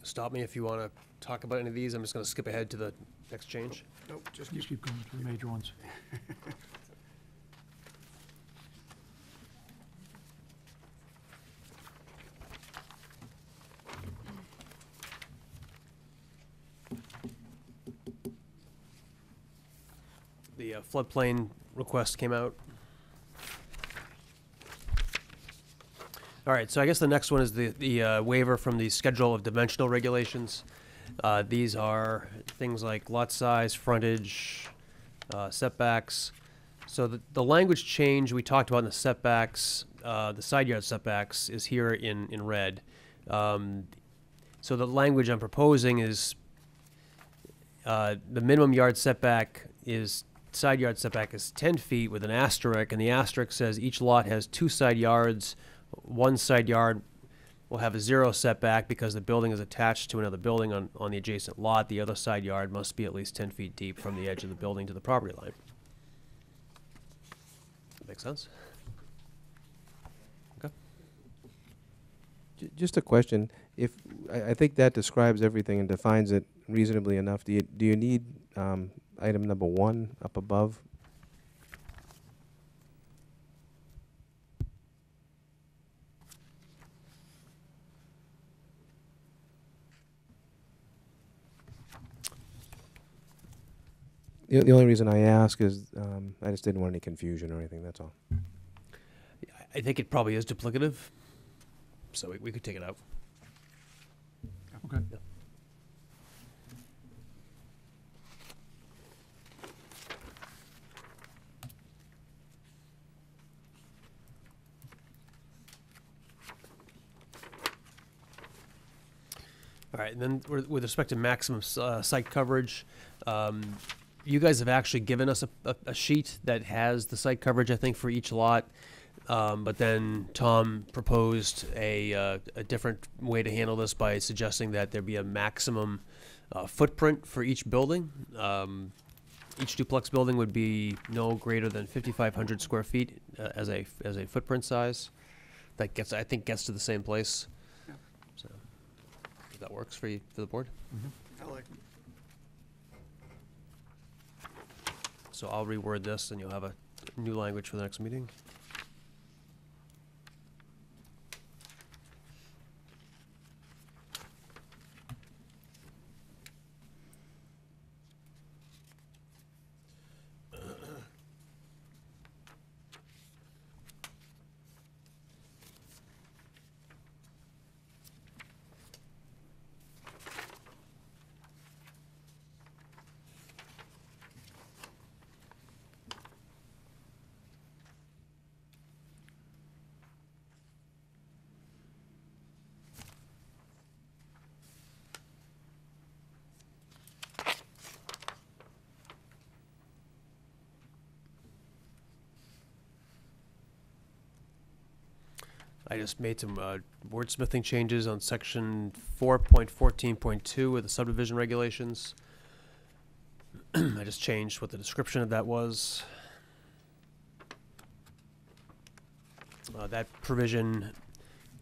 L: Stop me if you want to talk about any of these. I'm just going to skip ahead to the next change.
C: Nope, just
A: Just keep going to the major ones.
L: The floodplain request came out. All right, so I guess the next one is the waiver from the schedule of dimensional regulations. These are things like lot size, frontage, setbacks. So the language change we talked about in the setbacks, the side yard setbacks, is here in red. So the language I'm proposing is the minimum yard setback is side yard setback is 10 feet with an asterisk, and the asterisk says each lot has 2 side yards. One side yard will have a 0 setback because the building is attached to another building on the adjacent lot. The other side yard must be at least 10 feet deep from the edge of the building to the property line. Make sense? Okay.
F: Just a question. If I think that describes everything and defines it reasonably enough. Do you need item number 1 up above? The only reason I ask is I just didn't want any confusion or anything. That's all.
L: I think it probably is duplicative, so we could take it out.
A: Okay.
L: Yeah. All right, and then with respect to maximum site coverage, you guys have actually given us a sheet that has the site coverage, I think, for each lot. But then Tom proposed a different way to handle this by suggesting that there be a maximum footprint for each building. Each duplex building would be no greater than 5,500 square feet as a footprint size. That gets, I think, gets to the same place.
G: Yeah.
L: So, if that works for you, for the board.
G: I like them.
L: So I'll reword this, and you'll have a new language for the next meeting. I just made some wordsmithing changes on section 4.14.2 of the subdivision regulations. I just changed what the description of that was. That provision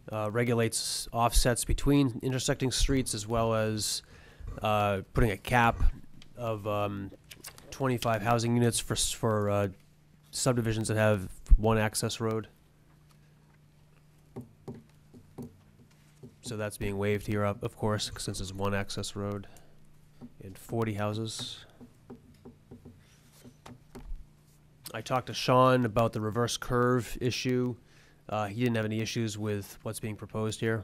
L: regulates offsets between intersecting streets, as well as putting a cap of 25 housing units for subdivisions that have one access road. So that's being waived here, of course, since it's one access road and 40 houses. I talked to Sean about the reverse curve issue. He didn't have any issues with what's being proposed here.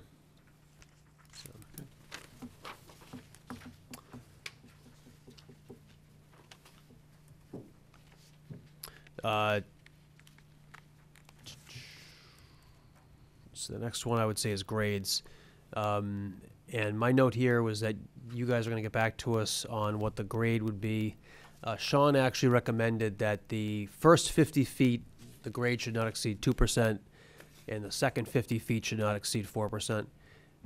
L: So the next one I would say is grades. And my note here was that you guys are going to get back to us on what the grade would be. Sean actually recommended that the first 50 feet, the grade should not exceed 2%, and the second 50 feet should not exceed 4%.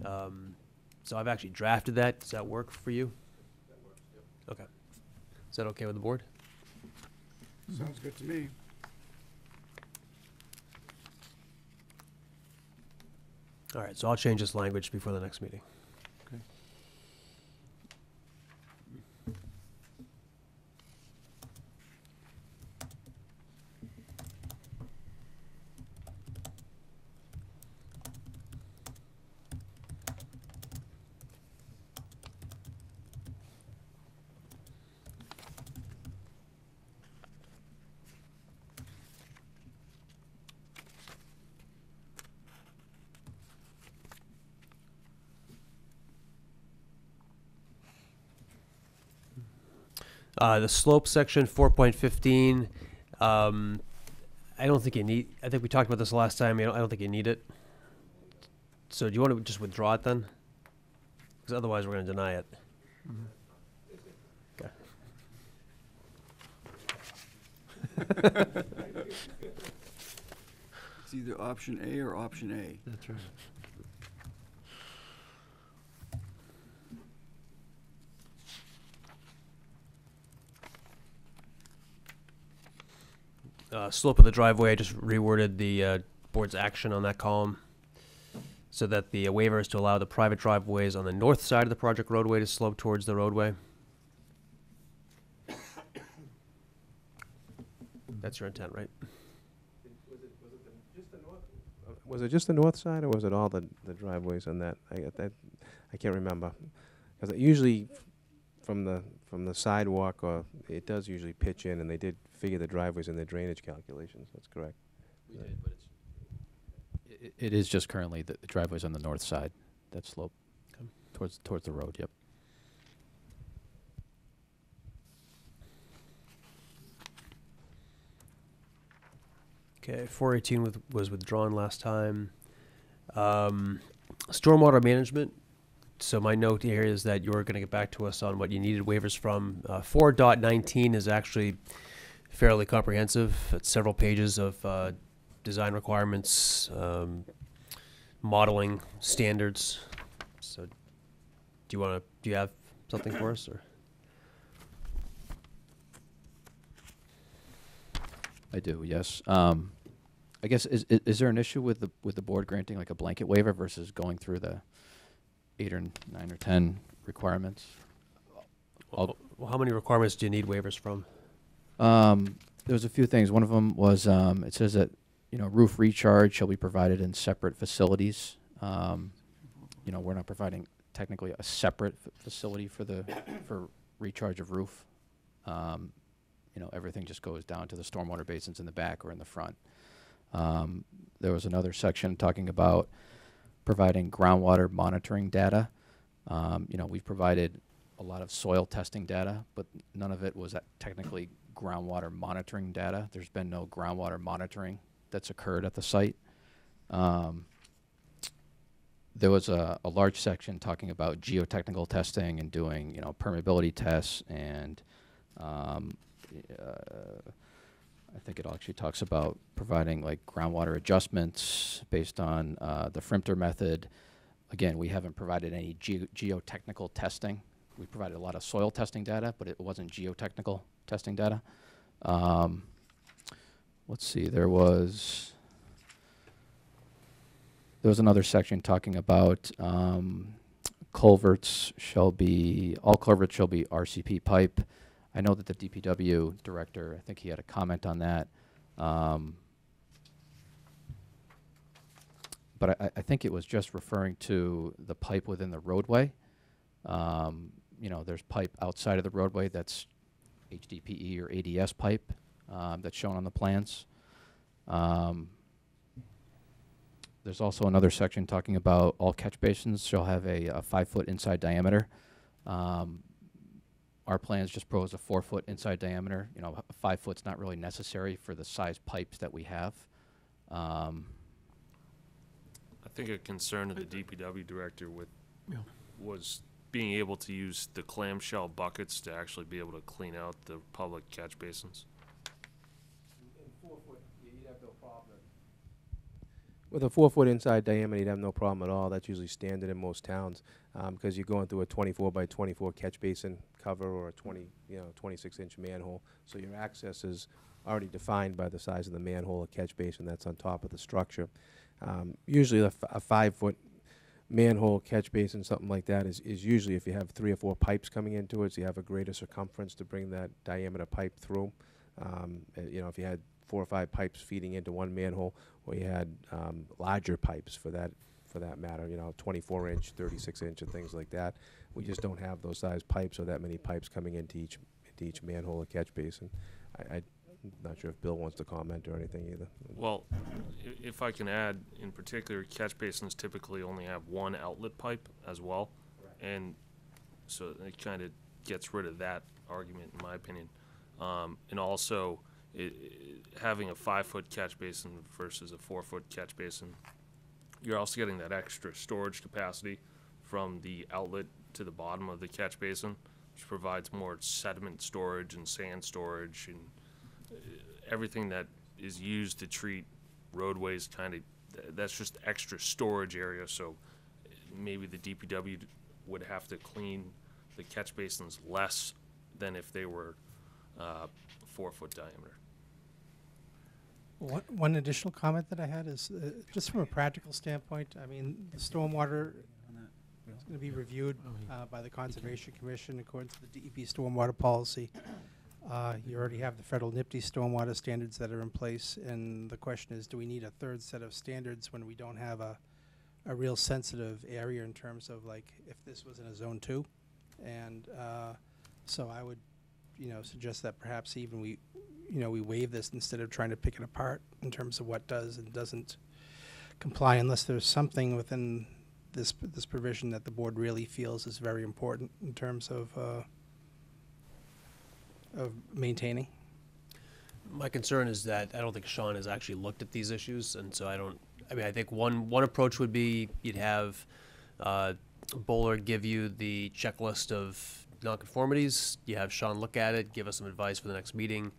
L: So I've actually drafted that. Does that work for you?
G: That works, yep.
L: Okay. Is that okay with the board?
G: Sounds good to me.
L: All right, so I'll change this language before the next meeting. The slope section, 4.15. I don't think you need. I think we talked about this last time. I don't think you need it. So do you want to just withdraw it then? Because otherwise, we're going to deny it. Okay.
G: It's either option A or option A.
B: That's right.
L: slope of the driveway, I just reworded the board's action on that column so that the waiver is to allow the private driveways on the north side of the project roadway to slope towards the roadway. That's your intent, right?
F: Was it just the north side, or was it all the driveways on that? I can't remember. Because usually from the sidewalk, or it does usually pitch in, and they did figure the driveways in their drainage calculations. That's correct.
H: We did, but it is just currently the driveway's on the north side, that slope towards the road, yep.
L: Okay, 418 was withdrawn last time. Stormwater management. So my note here is that you're going to get back to us on what you needed waivers from. 4.19 is actually fairly comprehensive. It's several pages of design requirements, modeling standards. So do you have something for us, or?
H: I do, yes. I guess, is there an issue with the board granting like a blanket waiver versus going through the 8 or 9 or 10 requirements?
L: Well, how many requirements do you need waivers from?
H: There's a few things. One of them was, it says that, roof recharge shall be provided in separate facilities. We're not providing technically a separate facility for recharge of roof. Everything just goes down to the stormwater basins in the back or in the front. There was another section talking about providing groundwater monitoring data. We've provided a lot of soil testing data, but none of it was technically groundwater monitoring data. There's been no groundwater monitoring that's occurred at the site. There was a large section talking about geotechnical testing and doing, permeability tests, and I think it actually talks about providing like groundwater adjustments based on the Frimpter method. Again, we haven't provided any geotechnical testing. We provided a lot of soil testing data, but it wasn't geotechnical testing data. Let's see, there was another section talking about all culverts shall be RCP pipe. I know that the DPW director, I think he had a comment on that. But I think it was just referring to the pipe within the roadway. There's pipe outside of the roadway that's HDPE or ADS pipe that's shown on the plans. There's also another section talking about all catch basins shall have a 5-foot inside diameter. Our plans just propose a 4-foot inside diameter. 5 foot's not really necessary for the size pipes that we have.
I: I think a concern of the DPW director was being able to use the clamshell buckets to actually be able to clean out the public catch basins.
J: In 4 foot, you'd have no problem.
F: With a 4-foot inside diameter, you'd have no problem at all. That's usually standard in most towns, because you're going through a 24 by 24 catch basin cover or a 26-inch manhole. So your access is already defined by the size of the manhole or catch basin that's on top of the structure. Usually a 5-foot manhole, catch basin, something like that is usually if you have 3 or 4 pipes coming into it, so you have a greater circumference to bring that diameter pipe through. If you had 4 or 5 pipes feeding into one manhole, or you had larger pipes for that matter, 24-inch, 36-inch, and things like that. We just don't have those size pipes or that many pipes coming into each manhole or catch basin. I'm not sure if Bill wants to comment or anything either.
I: Well, if I can add, in particular, catch basins typically only have one outlet pipe as well. Correct. And so it kind of gets rid of that argument, in my opinion. And also, having a 5-foot catch basin versus a 4-foot catch basin, you're also getting that extra storage capacity from the outlet to the bottom of the catch basin, which provides more sediment storage and sand storage and everything that is used to treat roadways. That's just extra storage area. So maybe the DPW would have to clean the catch basins less than if they were 4-foot diameter.
E: One additional comment that I had is, just from a practical standpoint, I mean, the stormwater is going to be reviewed by the Conservation Commission according to the DEP stormwater policy. You already have the federal NIPDE stormwater standards that are in place, and the question is, do we need a third set of standards when we don't have a real sensitive area in terms of, like, if this was in a zone 2? And so I would, suggest that perhaps even we waive this instead of trying to pick it apart in terms of what does and doesn't comply, unless there's something within this provision that the board really feels is very important in terms of maintaining.
L: My concern is that I don't think Sean has actually looked at these issues, and so I think one approach would be you'd have Bowler give you the checklist of nonconformities. You have Sean look at it, give us some advice for the next meeting.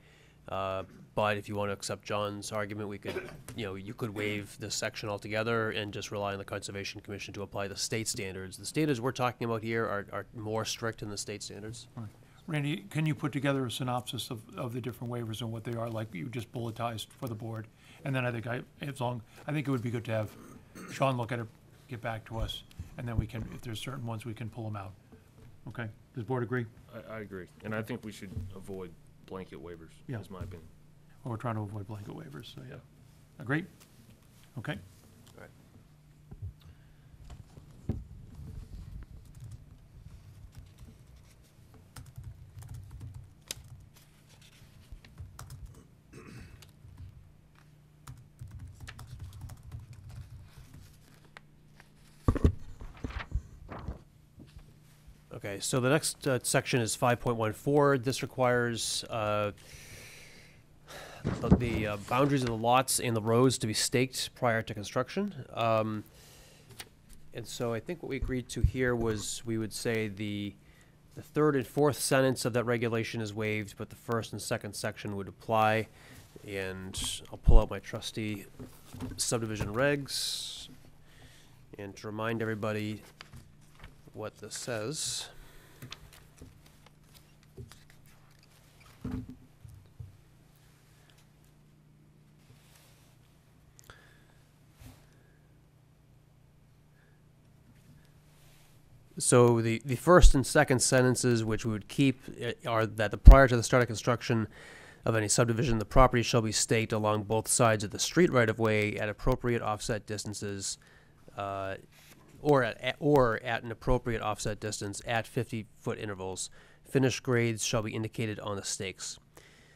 L: But if you want to accept John's argument, we could, you could waive this section altogether and just rely on the Conservation Commission to apply the state standards. The standards we're talking about here are more strict than the state standards.
A: Right. Randy, can you put together a synopsis of the different waivers and what they are, like you just bulletized for the board? And then I think I think it would be good to have Sean look at it, get back to us, and then we can, if there's certain ones, we can pull them out. Okay, does the board agree?
I: I agree, and I think we should avoid blanket waivers,
A: Yeah.
I: is my opinion.
A: Well, we're trying to avoid blanket waivers, so yeah. Agree? Okay.
L: All right. Okay, so the next section is 5.14. This requires the boundaries of the lots and the roads to be staked prior to construction. And so I think what we agreed to here was we would say the third and fourth sentence of that regulation is waived, but the first and second section would apply. And I'll pull out my trusty subdivision regs and to remind everybody what this says. So the first and second sentences, which we would keep, are that prior to the start of construction of any subdivision, the property shall be staked along both sides of the street right-of-way at appropriate offset distances, or at an appropriate offset distance at 50-foot intervals. Finished grades shall be indicated on the stakes.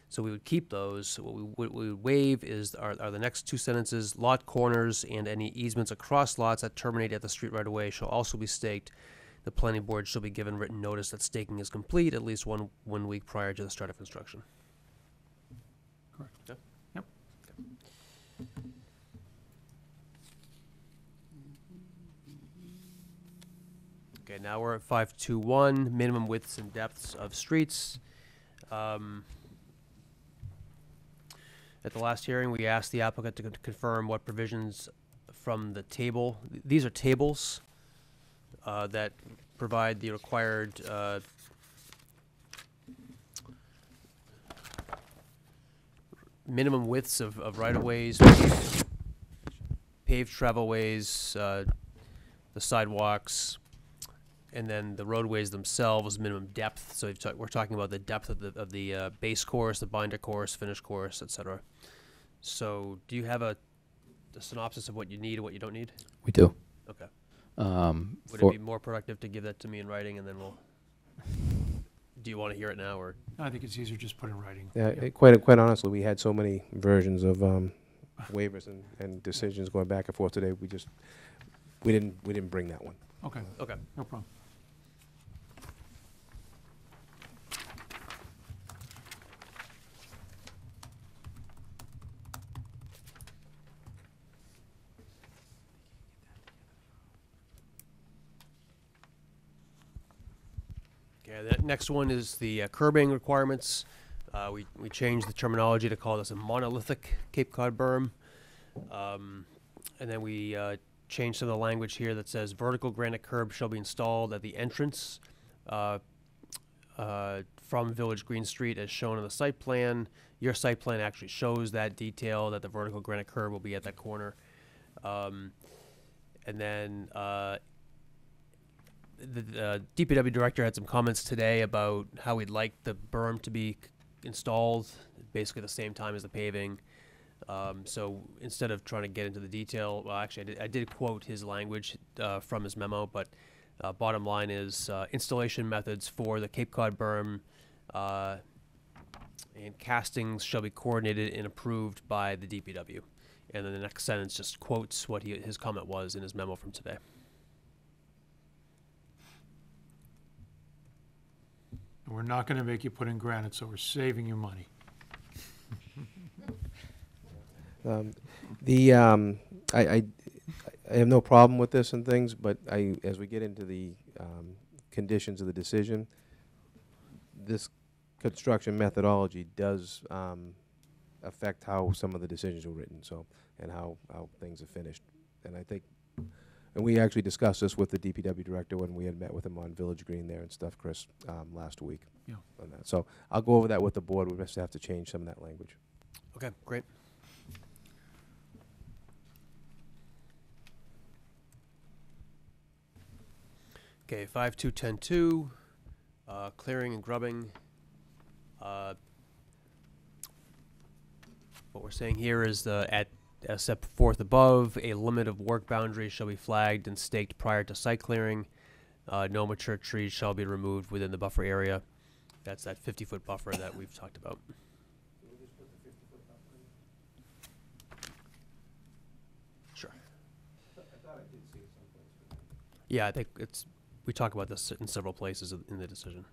L: So we would keep those. What we would waive are the next two sentences. Lot corners and any easements across lots that terminate at the street right-of-way shall also be staked. The planning board shall be given written notice that staking is complete at least one week prior to the start of construction.
A: Correct.
L: Yeah?
A: Yep.
L: Okay, now we're at 521, minimum widths and depths of streets. At the last hearing, we asked the applicant to confirm what provisions from the table. These are tables that provide the required minimum widths of right-of-ways, paved travelways, the sidewalks, and then the roadways themselves, minimum depth. So we're talking about the depth of the base course, the binder course, finish course, etc. So do you have a synopsis of what you need and what you don't need?
H: We do.
L: Okay. Would it be more productive to give that to me in writing, and then we'll... Do you want to hear it now, or?
A: I think it's easier just put in writing.
F: Yeah, quite honestly, we had so many versions of waivers and decisions going back and forth today. We didn't bring that one.
A: Okay,
L: Okay.
A: no problem.
L: Okay, the next one is the curbing requirements. We changed the terminology to call this a monolithic Cape Cod berm. And then we changed some of the language here that says vertical granite curb shall be installed at the entrance from Village Green Street as shown on the site plan. Your site plan actually shows that detail, that the vertical granite curb will be at that corner. And then the DPW director had some comments today about how he'd like the berm to be installed, basically the same time as the paving. So instead of trying to get into the detail, well, actually, I did quote his language from his memo, but bottom line is installation methods for the Cape Cod berm and castings shall be coordinated and approved by the DPW. And then the next sentence just quotes what his comment was in his memo from today.
A: We're not gonna make you put in granite, so we're saving you money.
F: I have no problem with this and things, but as we get into the conditions of the decision, this construction methodology does affect how some of the decisions were written, so, and how things are finished. And I think, and we actually discussed this with the DPW director when we had met with him on Village Green there and stuff, Chris, last week.
A: Yeah.
F: On that. So I'll go over that with the board. We just have to change some of that language.
L: Okay, great. Okay, 5210-2, clearing and grubbing. What we're saying here is as set forth above, a limit of work boundaries shall be flagged and staked prior to site clearing. No mature trees shall be removed within the buffer area. That's that 50-foot buffer that we've talked about. Sure. Yeah, I think we talk about this in several places in the decision.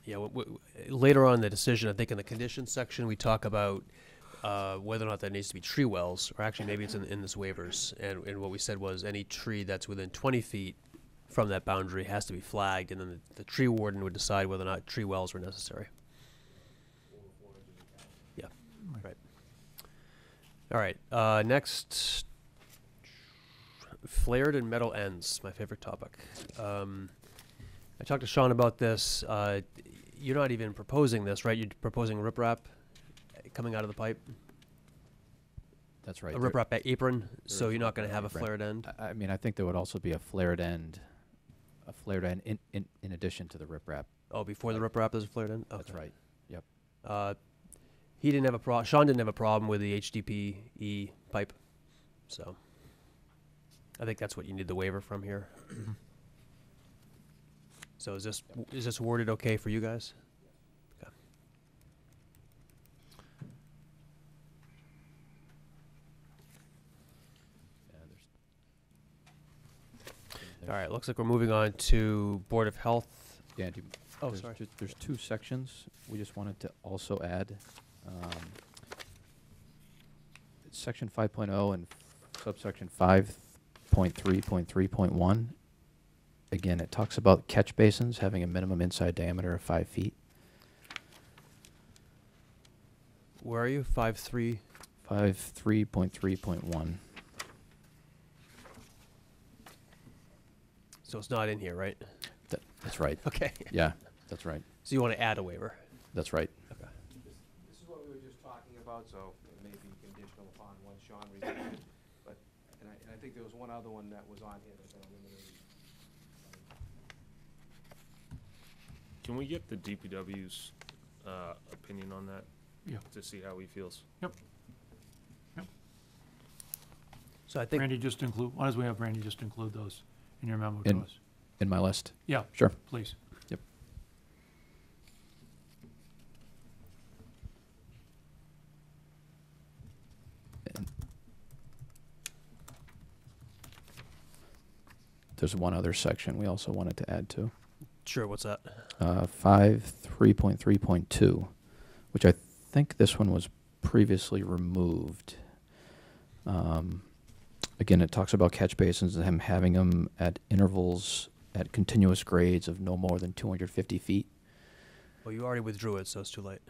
L: Yeah, later on in the decision, I think in the conditions section, we talk about whether or not there needs to be tree wells, or actually maybe it's in this waivers. And what we said was any tree that's within 20 feet from that boundary has to be flagged, and then the tree warden would decide whether or not tree wells were necessary. Yeah, right. All right, next, flared and metal ends, my favorite topic. I talked to Sean about this. You're not even proposing this, right? You're proposing riprap coming out of the pipe?
H: That's right.
L: A riprap apron, so you're not going to have a flared end?
H: I mean, I think there would also be a flared end in addition to the riprap.
L: Oh, before the riprap there's a flared end? Okay.
H: That's right. Yep.
L: He didn't have a problem. Sean didn't have a problem with the HDPE pipe, so I think that's what you need the waiver from here. So is this worded okay for you guys? Okay. All right, looks like we're moving on to Board of Health.
H: Yeah,
L: Oh, sorry.
H: There's two sections. We just wanted to also add section 5.0 and subsection 5.3.3.1. Again, it talks about catch basins having a minimum inside diameter of 5 feet.
L: Where are you? 5.3?
H: 5.3.3.1.
L: So it's not in here, right?
H: That's right.
L: Okay.
H: Yeah, that's right.
L: So you want to add a waiver?
H: That's right.
L: Okay.
J: This is what we were just talking about, so it may be conditional upon what Sean reviewed. But, and I think there was one other one that was on here that got eliminated.
I: Can we get the DPW's opinion on that?
A: Yeah.
I: To see how he feels?
A: Yep. Yep.
L: So I think
A: Randy, just include, why don't we have Randy just include those in your memo to us?
H: In my list.
A: Yeah.
H: Sure.
A: Please.
H: Yep. And there's one other section we also wanted to add to.
L: Sure, what's that?
H: 5.3.3.2, which I think this one was previously removed. Again, it talks about catch basins and him having them at intervals at continuous grades of no more than 250 feet.
L: Well, you already withdrew it, so it's too late.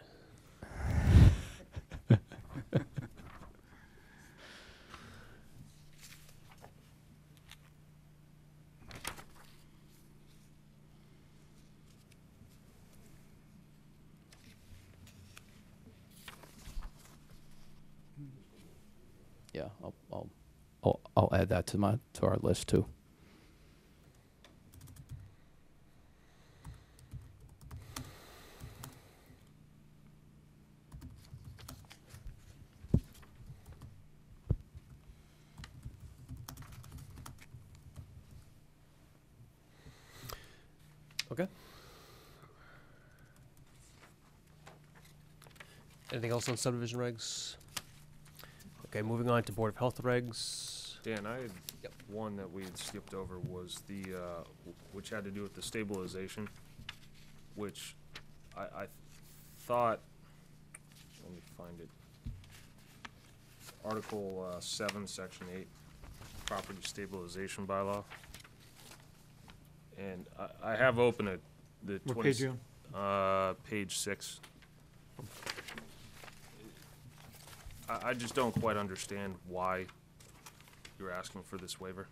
H: yeah, I'll add that to our list too.
L: Okay. Anything else on subdivision regs? Okay, moving on to Board of Health regs.
I: Dan, I had one that we had skipped over was the, which had to do with the stabilization, which I thought, let me find it. Article 7, Section 8, Property Stabilization Bylaw. And I have opened it, the
A: What page you on?
I: page 6. I just don't quite understand why you're asking for this waiver.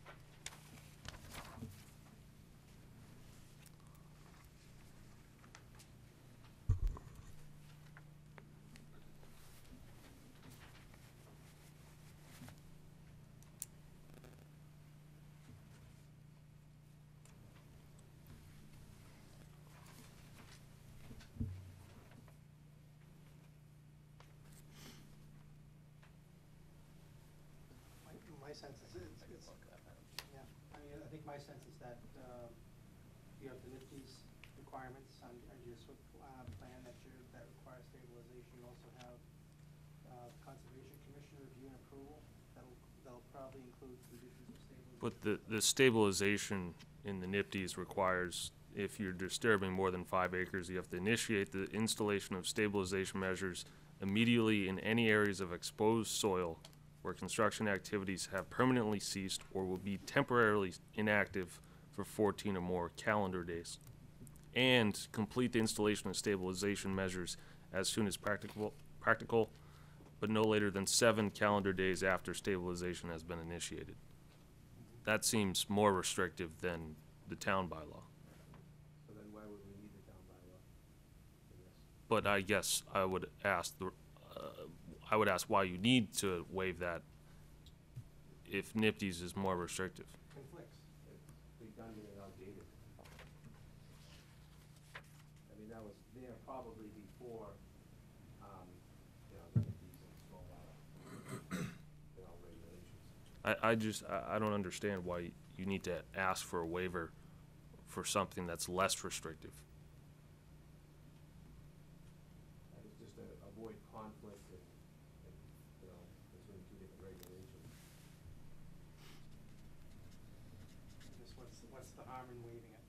E: My sense is, yeah, I mean, I think my sense is that, you have the NIPD's requirements under your plan that requires stabilization. You also have, Conservation Commission review and approval. That'll probably include conditions of stabilization.
I: But the stabilization in the NIPD's requires, if you're disturbing more than 5 acres, you have to initiate the installation of stabilization measures immediately in any areas of exposed soil where construction activities have permanently ceased or will be temporarily inactive for 14 or more calendar days, and complete the installation of stabilization measures as soon as practical, but no later than 7 calendar days after stabilization has been initiated. That seems more restrictive than the town bylaw.
J: So then why would we need the town bylaw for this?
I: But I guess I would ask why you need to waive that if NIPD's is more restrictive.
J: Conflicts. It's redundant and outdated. I mean, that was there probably before, the decent small regulations.
I: I don't understand why you need to ask for a waiver for something that's less restrictive.
J: It's just to avoid conflict and, between two different regulations.
E: Just what's the harm in waiving it,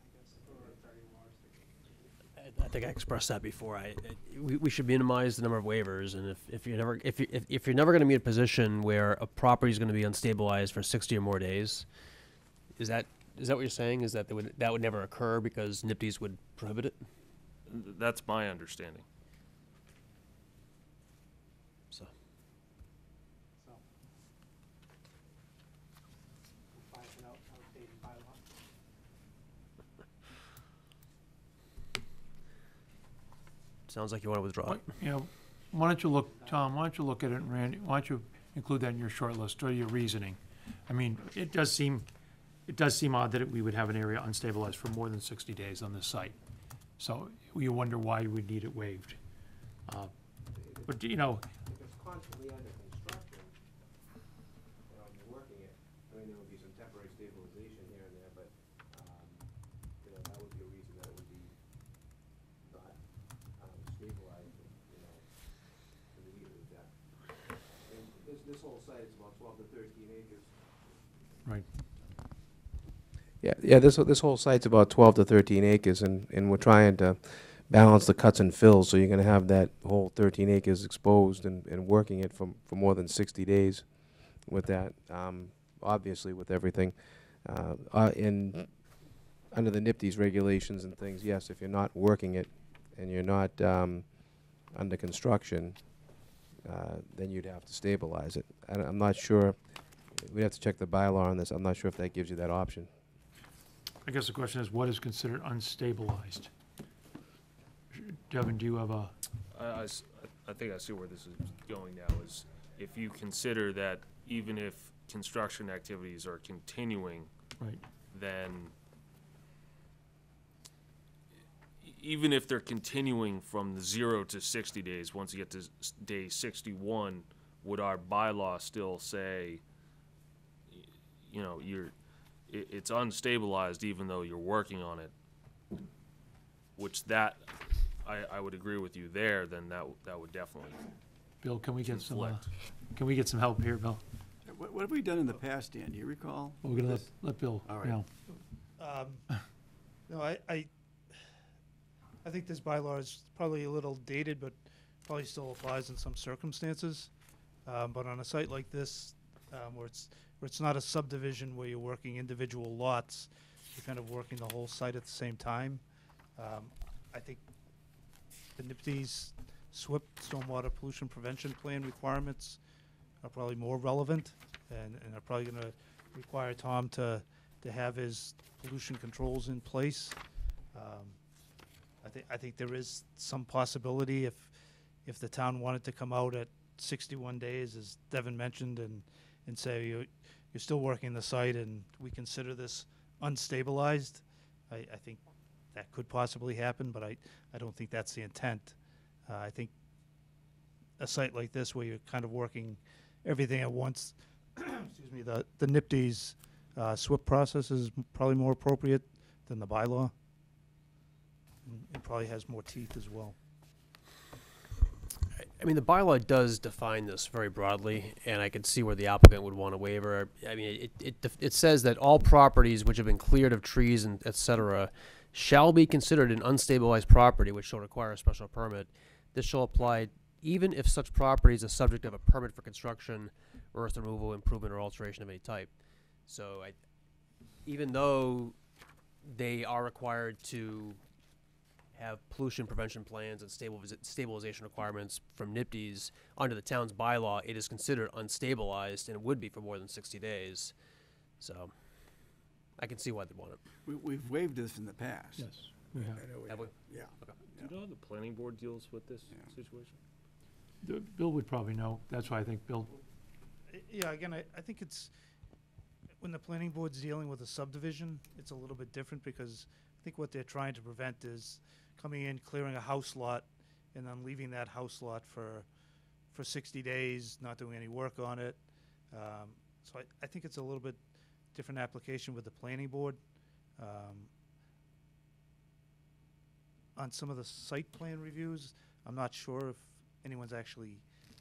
E: I guess, or it's already more restricted.
L: I think I expressed that before. We should minimize the number of waivers, and if you're never going to be in a position where a property is going to be unstabilized for 60 or more days, is that what you're saying? Is that that would never occur because NIPD's would prohibit it?
I: That's my understanding.
L: So
E: So. We'll find an outdated bylaw.
L: sounds like you want to withdraw it.
A: You know, why don't you look, Tom, why don't you look at it, and Randy, why don't you include that in your short list, or your reasoning? I mean, it does seem odd that we would have an area unstabilized for more than 60 days on this site. So you wonder why you would need it waived. But, you know,
J: If it's constantly under construction, you're working it, I mean, there would be some temporary stabilization here and there, but, that would be a reason that it would be not, stabilized, in the heat of the deck. And this whole site is about 12 to 13 acres.
A: right.
F: Yeah, this whole site's about 12 to 13 acres, and we're trying to balance the cuts and fills, so you're gonna have that whole 13 acres exposed and working it for more than 60 days with that, obviously with everything. Under the NIPD's regulations and things, yes, if you're not working it and you're not under construction, then you'd have to stabilize it. I'm not sure, we'd have to check the bylaw on this, I'm not sure if that gives you that option.
A: I guess the question is, what is considered unstabilized? Devin, do you have a,
I: I think I see where this is going now, is if you consider that even if construction activities are continuing,
A: Right.
I: then even if they're continuing from the 0 to 60 days, once you get to day 61, would our bylaw still say, you know, it's unstabilized even though you're working on it? Which I would agree with you there, then that would definitely
A: Bill, can we get
I: conflict.
A: can we get some help here, Bill?
G: What have we done in the past, Dan? Do you recall?
A: We're gonna let Bill
G: All right.
A: know.
E: No, I think this bylaw is probably a little dated, but probably still applies in some circumstances. But on a site like this, where it's not a subdivision where you're working individual lots, you're kind of working the whole site at the same time. I think the NIPD's SWIP, Stormwater Pollution Prevention Plan requirements are probably more relevant and are probably gonna require Tom to have his pollution controls in place. I think there is some possibility if the town wanted to come out at 61 days, as Devin mentioned, and say you're still working the site and we consider this unstabilized, I think that could possibly happen, but I don't think that's the intent. I think a site like this where you're kind of working everything at once, excuse me, the NIPD's SWIP process is probably more appropriate than the bylaw. And it probably has more teeth as well.
L: I mean, the bylaw does define this very broadly, and I could see where the applicant would want a waiver. I mean, it says that all properties which have been cleared of trees and et cetera shall be considered an unstabilized property, which shall require a special permit. This shall apply even if such property is a subject of a permit for construction, earth removal, improvement, or alteration of any type. So even though they are required to have pollution prevention plans and stabilization requirements from NIPD's under the town's bylaw, it is considered unstabilized and would be for more than 60 days. So I can see why they'd want it.
G: We've waived this in the past.
A: Yes, we have.
G: I know
L: Have we?
G: Yeah.
I: Do you know how the planning board deals with this
G: Yeah.
I: situation?
A: Bill would probably know. That's why I think Bill,
E: Yeah, again, I think it's, when the planning board's dealing with a subdivision, it's a little bit different because I think what they're trying to prevent is coming in, clearing a house lot, and then leaving that house lot for 60 days, not doing any work on it. So I think it's a little bit different application with the planning board. On some of the site plan reviews, I'm not sure if anyone's actually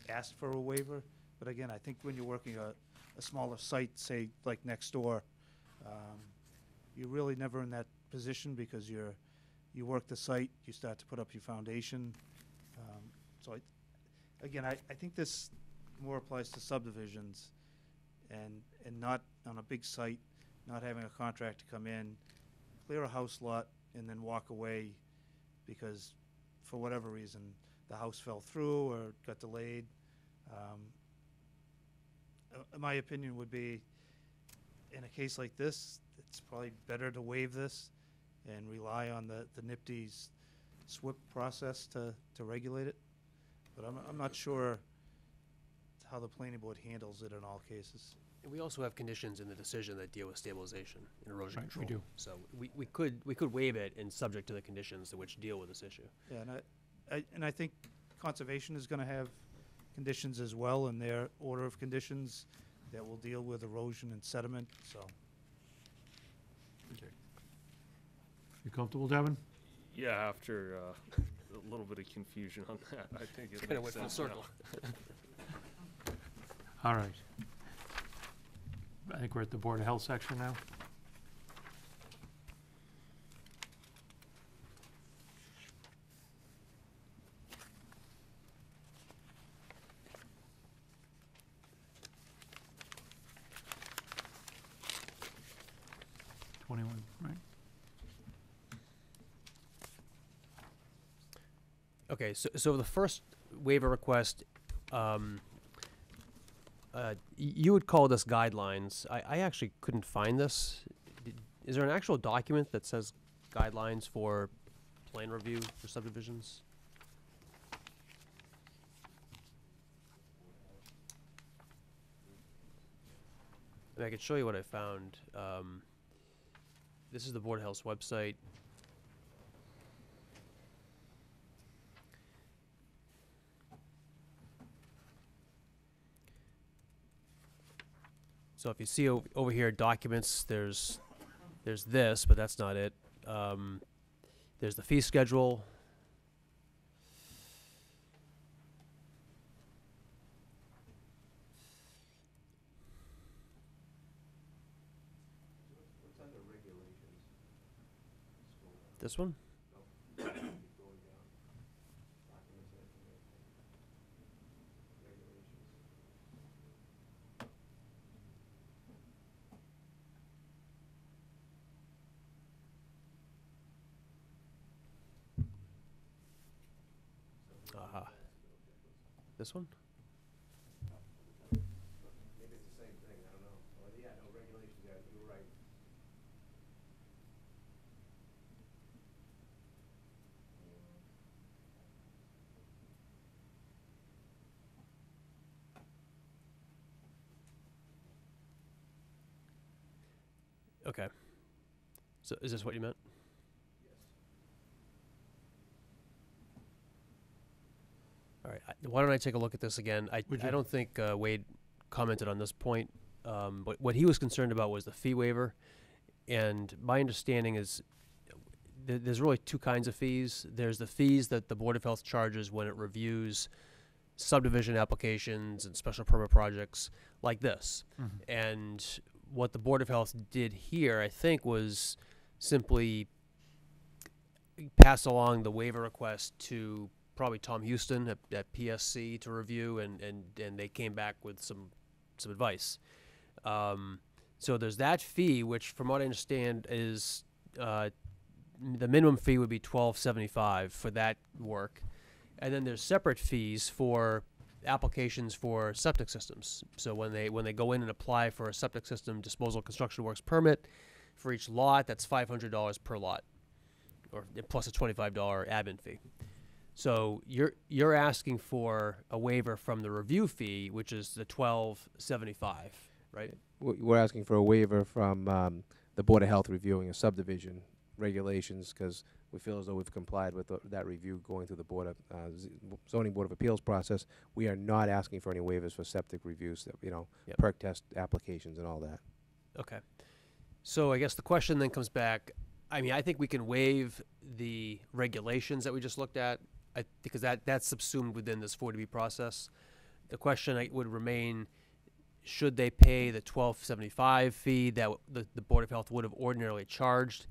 E: asked for a waiver, but again, I think when you're working a smaller site, say like next door, you're really never in that position because you work the site, you start to put up your foundation. So I think this more applies to subdivisions and not on a big site, not having a contractor come in, clear a house lot, and then walk away because for whatever reason, the house fell through or got delayed. My opinion would be, in a case like this, it's probably better to waive this and rely on the NIPD's SWIP process to regulate it. But I'm not sure how the planning board handles it in all cases.
L: And we also have conditions in the decision that deal with stabilization and erosion
A: Right, we
L: control.
A: do.
L: So we could waive it and subject to the conditions to which deal with this issue.
E: Yeah, and I think conservation is gonna have conditions as well in their order of conditions that will deal with erosion and sediment, so.
A: you comfortable, Devin?
I: Yeah, after a little bit of confusion on that, I think it
L: Kinda
I: makes
L: went full
I: sense now.
L: circle.
A: All right. I think we're at the Board of Health section now. Right?
L: Okay, so the first waiver request, you would call this guidelines. I actually couldn't find this. Is there an actual document that says guidelines for plan review for subdivisions? I could show you what I found. This is the Board of Health's website. So if you see over here, documents, there's this, but that's not it. There's the fee schedule. This one? Aha. This one?
J: Maybe it's the same thing, I don't know. Well, yeah, no regulations, yeah, you were right.
L: Okay. So is this what you meant? All right. Why don't I take a look at this again? I
A: Would you?
L: don't think Wade commented on this point. But what he was concerned about was the fee waiver. And my understanding is there's really two kinds of fees. There's the fees that the Board of Health charges when it reviews subdivision applications and special permit projects like this. And what the Board of Health did here, I think, was simply pass along the waiver request to probably Tom Houston at PSC to review, and they came back with some advice. So there's that fee, which from what I understand is the minimum fee would be $12.75 for that work. And then there's separate fees for applications for septic systems. So when they go in and apply for a septic system disposal construction works permit for each lot, that's $500 per lot, or plus a $25 admin fee. So you're asking for a waiver from the review fee, which is the $12.75, right?
F: We're asking for a waiver from the Board of Health reviewing a subdivision regulations because we feel as though we've complied with that review going through the Board of Zoning Board of Appeals process. We are not asking for any waivers for septic reviews, that,
L: Yep.
F: perk test applications and all that.
L: Okay. So I guess the question then comes back. I mean, I think we can waive the regulations that we just looked at because that's subsumed within this 40B process. The question would remain, should they pay the $12.75 fee that the Board of Health would have ordinarily charged?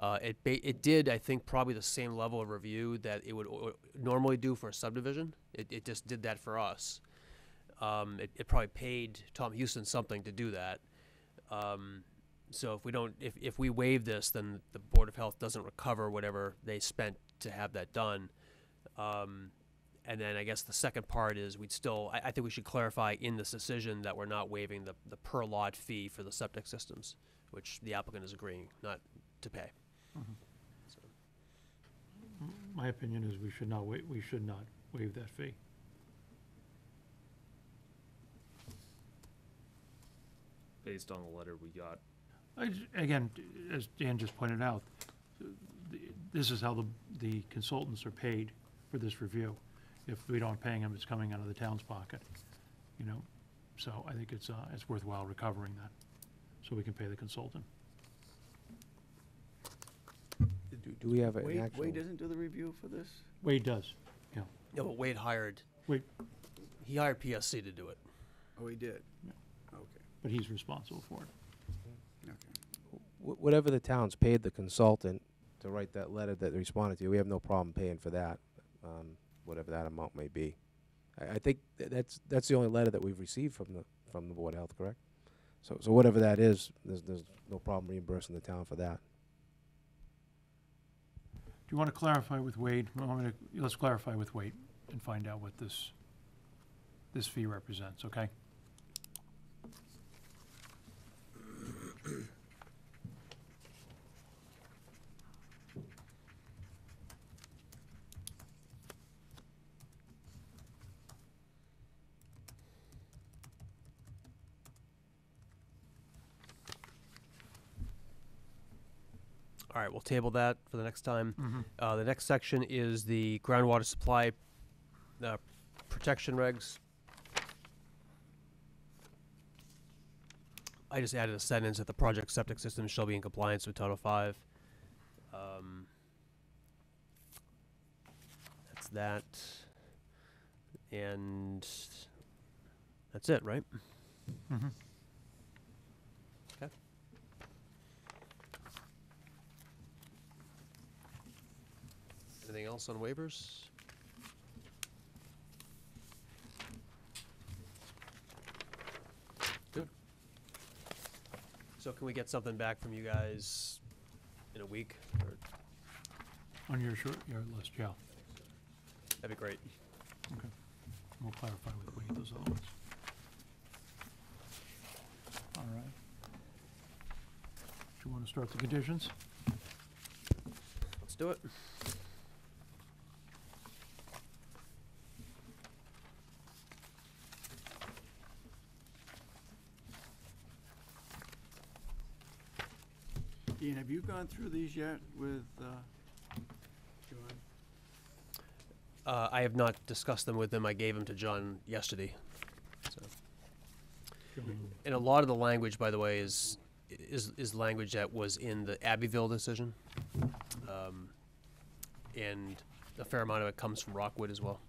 L: It did, I think, probably the same level of review that it would normally do for a subdivision. It just did that for us. It probably paid Tom Houston something to do that. So if we waive this, then the Board of Health doesn't recover whatever they spent to have that done. And then I guess the second part is I think we should clarify in this decision that we're not waiving the per lot fee for the septic systems, which the applicant is agreeing not to pay. So.
A: My opinion is we should not waive that fee.
I: Based on the letter we got.
A: Again, as Dan just pointed out, this is how the consultants are paid for this review. If we don't pay them, it's coming out of the town's pocket, So I think it's worthwhile recovering that, so we can pay the consultant.
F: Do we have an
G: Wade,
F: actual?
G: Wade doesn't do the review for this?
A: Wade does, yeah.
L: Yeah, but Wade hired PSC to do it.
G: Oh, he did?
A: Yeah.
G: Okay,
A: But he's responsible for it.
G: okay.
F: Whatever the town's paid the consultant to write that letter that they responded to, we have no problem paying for that, whatever that amount may be. I think that's the only letter that we've received from the Board of Health, correct? So whatever that is, there's no problem reimbursing the town for that.
A: Do you want to clarify with Wade? Let's clarify with Wade and find out what this fee represents, okay?
L: All right, we'll table that for the next time.
A: Mhm.
L: The next section is the groundwater supply protection regs. I just added a sentence that the project septic system shall be in compliance with Title V. That's that. And that's it, right?
A: Mhm.
L: Okay. Anything else on waivers? Good. So can we get something back from you guys in a week? Or
A: On your list, yeah.
L: that'd be great.
A: Okay. We'll clarify with Wade those other ones. All right. Do you want to start the conditions?
L: Let's do it.
G: Ian, have you gone through these yet with John?
L: I have not discussed them with him. I gave them to John yesterday. So. And a lot of the language, by the way, is language that was in the Abbeville decision. And a fair amount of it comes from Rockwood as well.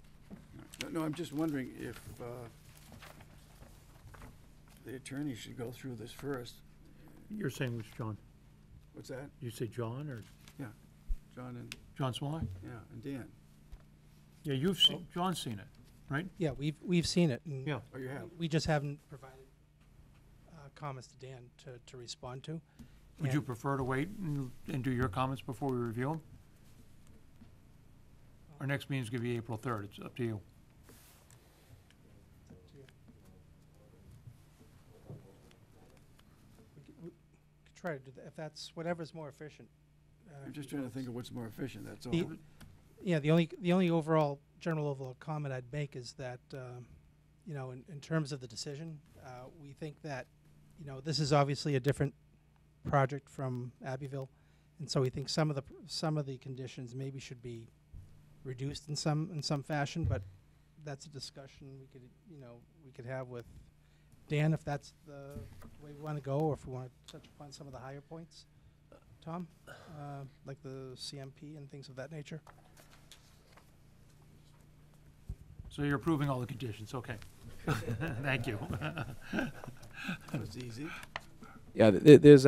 G: No, I'm just wondering if the attorney should go through this first.
A: You're saying which John?
G: What's that?
A: You say John or
G: Yeah, John and,
A: John Smollett?
G: yeah, and Dan.
A: Yeah, you've seen, John's seen it, right?
E: Yeah, we've seen it, and
A: Yeah.
G: Oh, you have?
E: we just haven't provided comments to Dan to respond to.
A: Would you
E: And-
A: prefer to wait and do your comments before we review them? Our next meeting's gonna be April 3rd. It's up to you.
E: We could try to do that, if that's whatever's more efficient.
G: I'm just trying to think of what's more efficient, that's all.
E: The- Yeah, the only general overall comment I'd make is that, you know, in terms of the decision, we think that, you know, this is obviously a different project from Abbeville, and so we think some of the conditions maybe should be reduced in some fashion, but that's a discussion we could have with Dan, if that's the way we want to go, or if we want to touch upon some of the higher points. Tom, like the CMP and things of that nature.
A: So you're approving all the conditions, okay. Thank you.
G: That's easy.
F: Yeah, there's,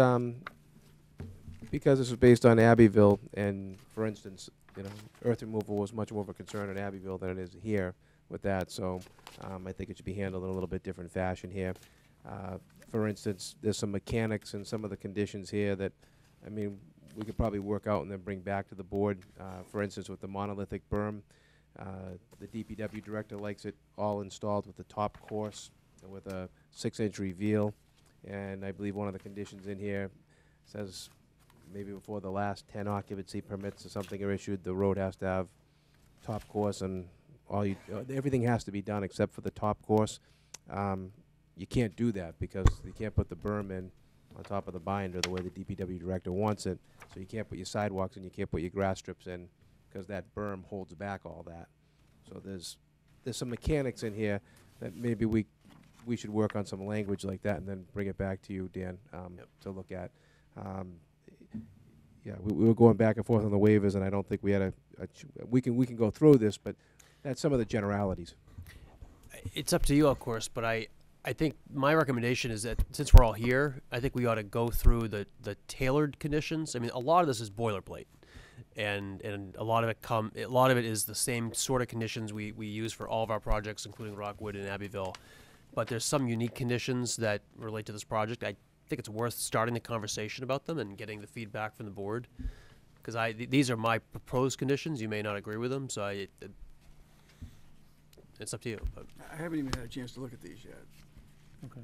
F: because this was based on Abbeville, and for instance, you know, earth removal was much more of a concern in Abbeville than it is here with that, so I think it should be handled in a little bit different fashion here. For instance, there's some mechanics in some of the conditions here that, I mean, we could probably work out and then bring back to the board. For instance, with the monolithic berm, the DPW director likes it all installed with the top course and with a 6-inch reveal. And I believe one of the conditions in here says maybe before the last 10 occupancy permits or something are issued, the road has to have top course, and everything has to be done except for the top course. You can't do that because you can't put the berm in on top of the binder the way the DPW director wants it. So you can't put your sidewalks and you can't put your grass strips in because that berm holds back all that. So there's some mechanics in here that maybe we should work on some language like that and then bring it back to you, Dan, to look at. Yeah, we were going back and forth on the waivers, and I don't think we had we can go through this, but that's some of the generalities.
L: It's up to you, of course, but I think my recommendation is that since we're all here, I think we ought to go through the tailored conditions. I mean, a lot of this is boilerplate, and a lot of it is the same sort of conditions we use for all of our projects, including Rockwood and Abbeville. But there's some unique conditions that relate to this project. I think it's worth starting the conversation about them and getting the feedback from the board, because these are my proposed conditions. You may not agree with them, so it's up to you. But
G: I haven't even had a chance to look at these yet.
A: Okay.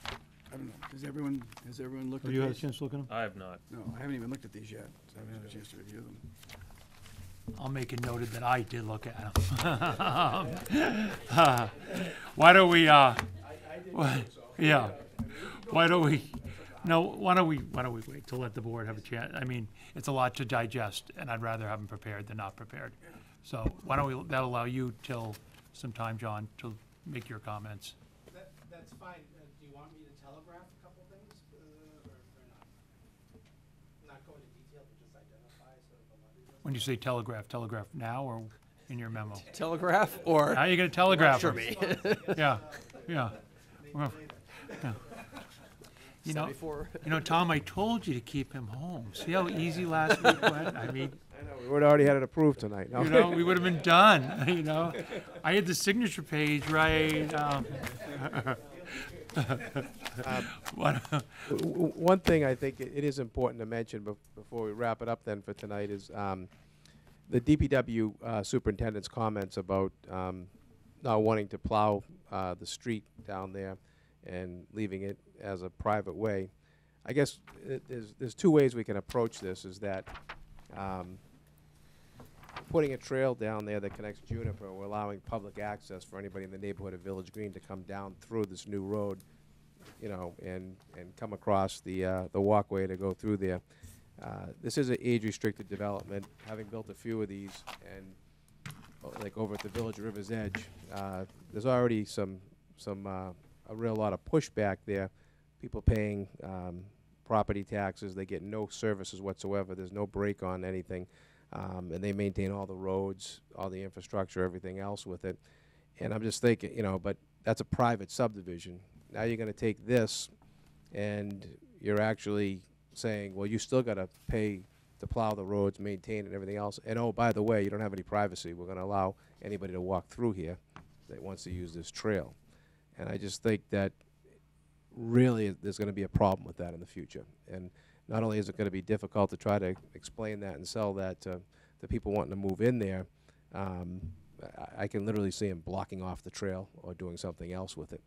G: I don't know, has everyone looked at
A: Have
G: these?
A: you had a chance to look at them?
I: I have not.
G: No, I haven't even looked at these yet, so I haven't had a chance to review them.
A: I'll make it noted that I did look at them. Why don't we, yeah, why don't No, why don't we wait to let the board have a chance? I mean, it's a lot to digest, and I'd rather have them prepared than not prepared. So why don't we, that'll allow you till some time, John, to make your comments.
E: That's fine. Do you want me to telegraph a couple things, or not? Not go into detail, but just identify sort of the laundry list?
A: When you say telegraph now or in your memo?
L: Telegraph or?
A: How are you gonna telegraph
L: Lecture
A: them?
L: me.
A: Yeah, yeah. Well, yeah. You know, Tom, I told you to keep him home. See how easy last week went? I mean,
F: I know, we would already had it approved tonight. No?
A: you know, we would have been done, you know? I had the signature page right.
F: One thing I think it is important to mention before we wrap it up then for tonight is the DPW superintendent's comments about not wanting to plow the street down there and leaving it as a private way. I guess there's two ways we can approach this, is that putting a trail down there that connects Juniper, we're allowing public access for anybody in the neighborhood of Village Green to come down through this new road, you know, and come across the walkway to go through there. This is an age-restricted development. Having built a few of these, and like over at the Village River's Edge, there's already a real lot of pushback there. People paying property taxes, they get no services whatsoever. There's no break on anything, and they maintain all the roads, all the infrastructure, everything else with it. And I'm just thinking, you know, but that's a private subdivision. Now you're going to take this, and you're actually saying, well, you still got to pay to plow the roads, maintain it, and everything else. And oh, by the way, you don't have any privacy. We're going to allow anybody to walk through here that wants to use this trail. And I just think that really there's going to be a problem with that in the future. And not only is it going to be difficult to try to explain that and sell that to people wanting to move in there, I can literally see them blocking off the trail or doing something else with it.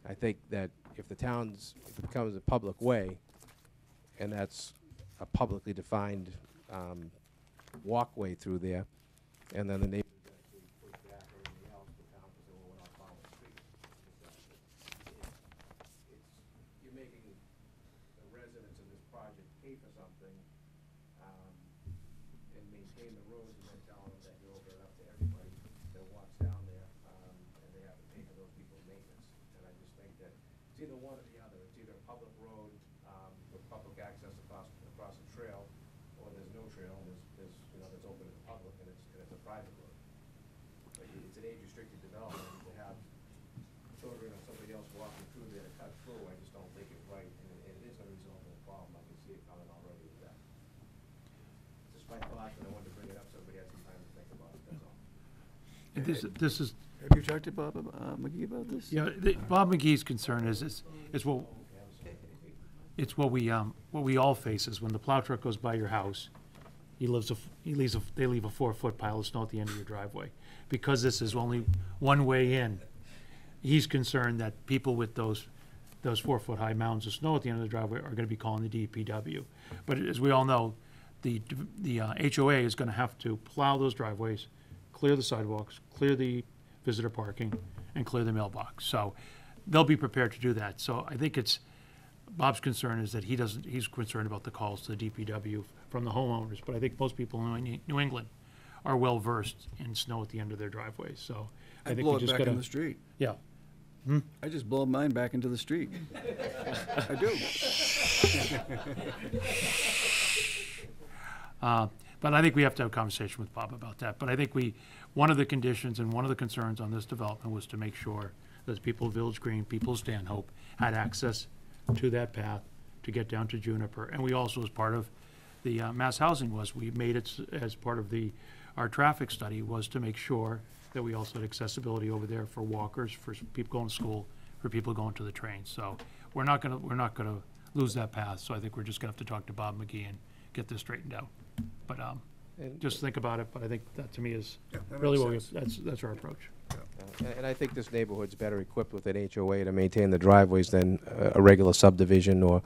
F: I think that if it becomes a public way, and that's a publicly defined walkway through there, and then the neighbors actually push back or anything else, the town can say, well, we're not following the street. You're making the residents of this project pay for something and maintain the roads, and then tell them that you're opening up to everybody that walks down there, and they have to pay for those people's maintenance. And I just think that it's either one or the other. It's either a public road with public access across the trail, or there's no trail, and there's you know, that's open to the public, and it's a private road. But it's an age-restricted development. To have children or somebody else walking through there to cut through, I just don't think it's right, and it is going to result in a problem. I can see it coming already with that. Just my thoughts, and I wanted to bring it up so everybody had some time to think about it, that's all.
A: This is,
G: Have you talked to Bob McGee about this?
A: you know, Bob McGee's concern is what we all face is when the plow truck goes by your house, they leave a 4-foot pile of snow at the end of your driveway. Because this is only one way in, he's concerned that people with those 4-foot high mounds of snow at the end of the driveway are gonna be calling the DPW. But as we all know, the HOA is gonna have to plow those driveways, clear the sidewalks, clear the visitor parking, and clear the mailbox. So they'll be prepared to do that. So I think Bob's concern is that he's concerned about the calls to the DPW from the homeowners, but I think most people in New England are well-versed in snow at the end of their driveways, so I think
G: blow
A: we
G: it
A: just
G: back
A: gotta.
G: in the street.
A: Yeah.
G: I just blow mine back into the street. I do.
A: But I think we have to have a conversation with Bob about that. But I think one of the conditions and one of the concerns on this development was to make sure that the people of Village Green, people of Stanhope, had access to that path to get down to Juniper. And we also, as part of the mass housing, we made it as part of our traffic study, was to make sure that we also had accessibility over there for walkers, for people going to school, for people going to the train. So we're not gonna lose that path. So I think we're just gonna have to talk to Bob McGee and get this straightened out. But just think about it. But I think that to me is really that's our approach.
F: And I think this neighborhood's better equipped with an HOA to maintain the driveways than a regular subdivision, or,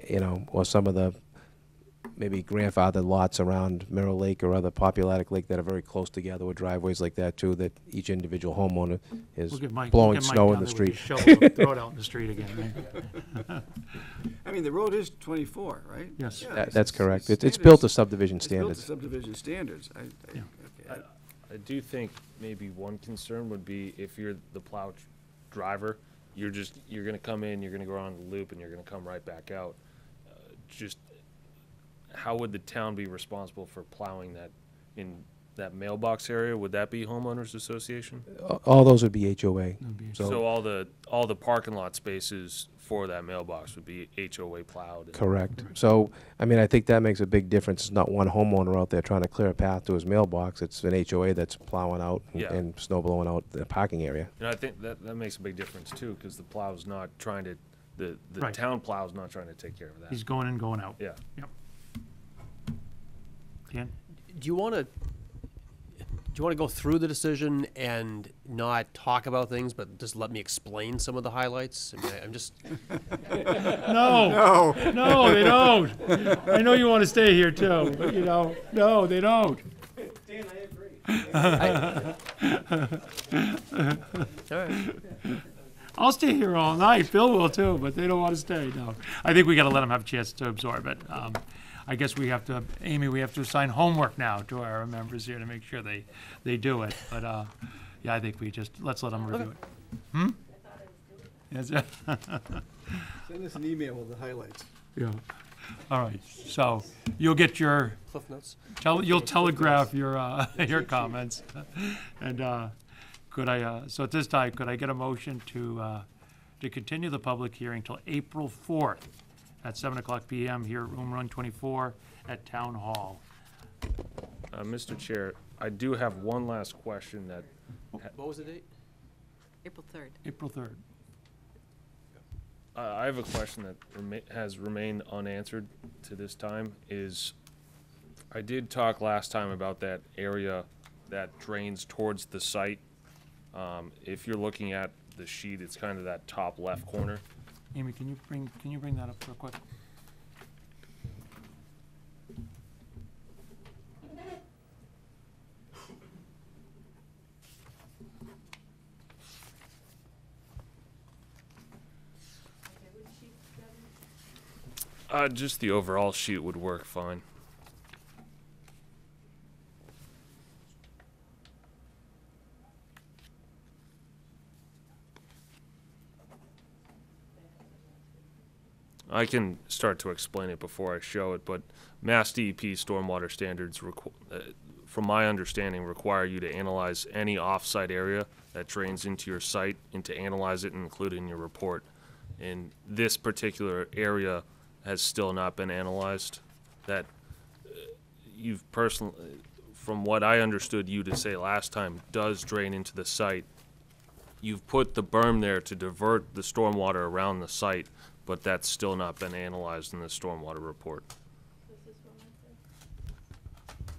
F: you know, or some of the maybe grandfathered lots around Merrill Lake or other Populatic Lake that are very close together with driveways like that too, that each individual homeowner is
A: We'll get Mike-
F: blowing
A: we'll get Mike
F: snow
A: down
F: in the
A: there with
F: street.
A: his shovel, throw it out in the street again, right?
G: I mean, the road is 24, right?
A: Yes.
G: Yeah,
F: That's
G: it's
F: correct. It's
G: standards.
F: built to subdivision
G: It's built to
F: standards.
G: subdivision standards.
A: Yeah.
G: Okay,
I: I do think maybe one concern would be if you're the plow driver, you're gonna come in, you're gonna go around the loop, and you're gonna come right back out. Just, how would the town be responsible for plowing that in that mailbox area? Would that be homeowners association?
F: All those would be HOA.
I: So
F: So,
I: all the parking lot spaces for that mailbox would be HOA plowed? and-
F: correct. So, I mean, I think that makes a big difference. It's not one homeowner out there trying to clear a path to his mailbox. It's an HOA that's plowing out
I: Yeah.
F: and snow blowing out the parking area.
I: And I think that makes a big difference too, because the plow's not trying to, the
A: Right.
I: town plow's not trying to take care of that.
A: He's going in, going out.
I: Yeah.
A: Yep. Dan?
L: Do you want to go through the decision and not talk about things, but just let me explain some of the highlights? I mean, I'm just,
A: No, no, they don't. I know you want to stay here too, but you know, no, they don't.
E: Dan, I agree.
L: all right.
A: I'll stay here all night. Phil will too, but they don't want to stay. No, I think we got to let them have a chance to absorb it. I guess we have to, Amy, we have to assign homework now to our members here to make sure they do it. But yeah, I think we just let's let them review it. Yes.
G: Send us an email with the highlights.
A: Yeah. All right. So you'll get your
L: Cliff notes.
A: you'll telegraph your your comments, and so at this time, could I get a motion to continue the public hearing till April 4th at 7:00 p.m. here at Room 124 at Town Hall?
I: Mr. Chair, I do have one last question that,
L: What was the date?
D: April 3rd.
A: April 3rd.
I: I have a question that has remained unanswered to this time, is I did talk last time about that area that drains towards the site. If you're looking at the sheet, it's kind of that top left corner.
A: Amy, can you bring that up real quick?
I: Just the overall sheet would work fine. I can start to explain it before I show it, but Mass DEP stormwater standards, from my understanding, require you to analyze any off-site area that drains into your site and to analyze it and include it in your report. And this particular area has still not been analyzed. That you've personally, from what I understood you to say last time, does drain into the site. You've put the berm there to divert the stormwater around the site, but that's still not been analyzed in the stormwater report.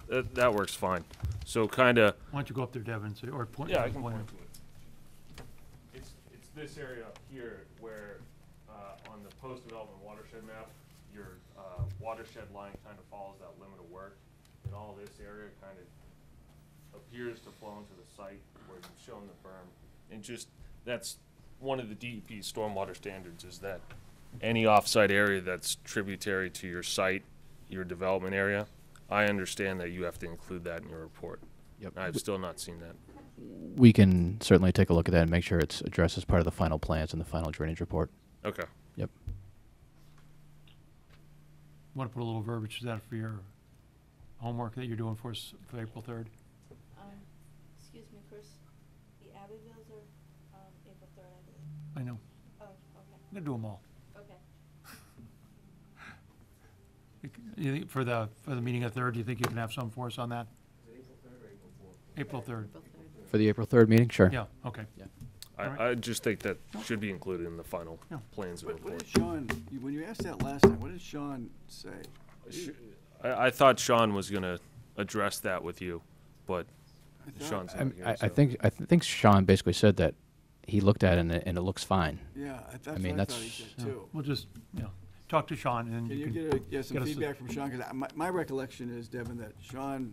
I: That works fine. So kinda.
A: Why don't you go up there, Devin, or point?
I: Yeah, I can
A: point
I: point to it. It's this area up here where, on the post-development watershed map, your watershed line kind of follows that limit of work, and all this area kind of appears to flow into the site where you've shown the berm. And just, that's one of the DEP stormwater standards, is that any off-site area that's tributary to your site, your development area, I understand that you have to include that in your report.
H: Yep.
I: I've still not seen that.
H: We can certainly take a look at that and make sure it's addressed as part of the final plans and the final drainage report.
I: Okay.
H: Yep.
A: Want to put a little verbiage to that for your homework that you're doing for us for April 3rd?
K: Excuse me, Chris, the Abbeyvilles are, April 3rd, I believe.
A: I know.
K: Oh, okay,
A: I'm going to do them all.
K: okay.
A: You think for the meeting of 3rd, do you think you can have some for us on that? April 3rd.
D: April 3rd.
H: For the April 3rd meeting? Sure.
A: Yeah, okay. All right.
I: I just think that should be included in the final
A: Yeah.
I: plans and
G: What
I: report.
G: did Sean, when you asked that last time, what did Sean say?
I: I thought Sean was gonna address that with you, but
G: I thought-
I: Sean's not here.
H: I think Sean basically said that he looked at it and it looks fine.
G: Yeah, that's
H: mean,
G: what I
H: that's-
G: thought he said
A: Yeah,
G: too.
A: we'll just, talk to Sean, and
G: Can
A: you
G: you
A: can.
G: get some
A: get us a-
G: feedback from Sean? Because my recollection is, Devin, that Sean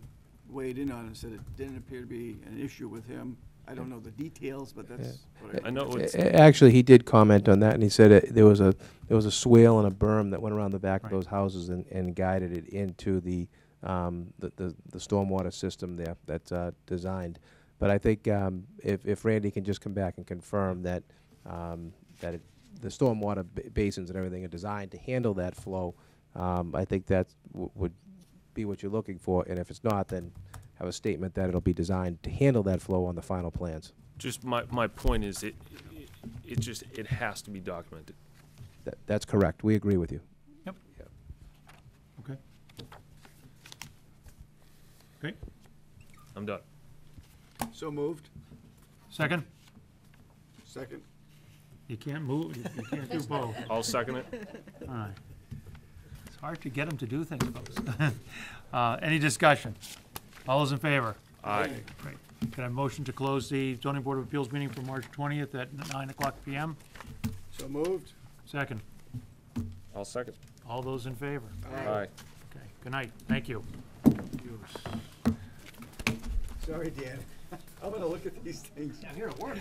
G: weighed in on it and said it didn't appear to be an issue with him. I don't know the details, but that's what
I: I know it's,
F: Actually, he did comment on that, and he said there was a swale and a berm that went around the back of
A: Right.
F: those houses and guided it into the stormwater system there that's designed. But I think if Randy can just come back and confirm that the stormwater basins and everything are designed to handle that flow, I think that would be what you're looking for. And if it's not, then have a statement that it'll be designed to handle that flow on the final plans.
I: just my point is it has to be documented.
F: That's correct. We agree with you.
A: Yep. Okay. Okay,
I: I'm done.
G: So moved.
A: second?
G: Second.
A: You can't move, you can't do both.
I: I'll second it.
A: All right. It's hard to get them to do things, folks. Any discussion? All those in favor?
I: Aye.
A: Great. Can I have a motion to close the zoning board of appeals meeting for March 20th at 9:00 PM?
G: So moved.
A: Second.
I: I'll second.
A: All those in favor?
I: Aye.
A: Okay, good night, thank you.
G: Sorry, Dan. I'm gonna look at these things.
A: I'm here to work.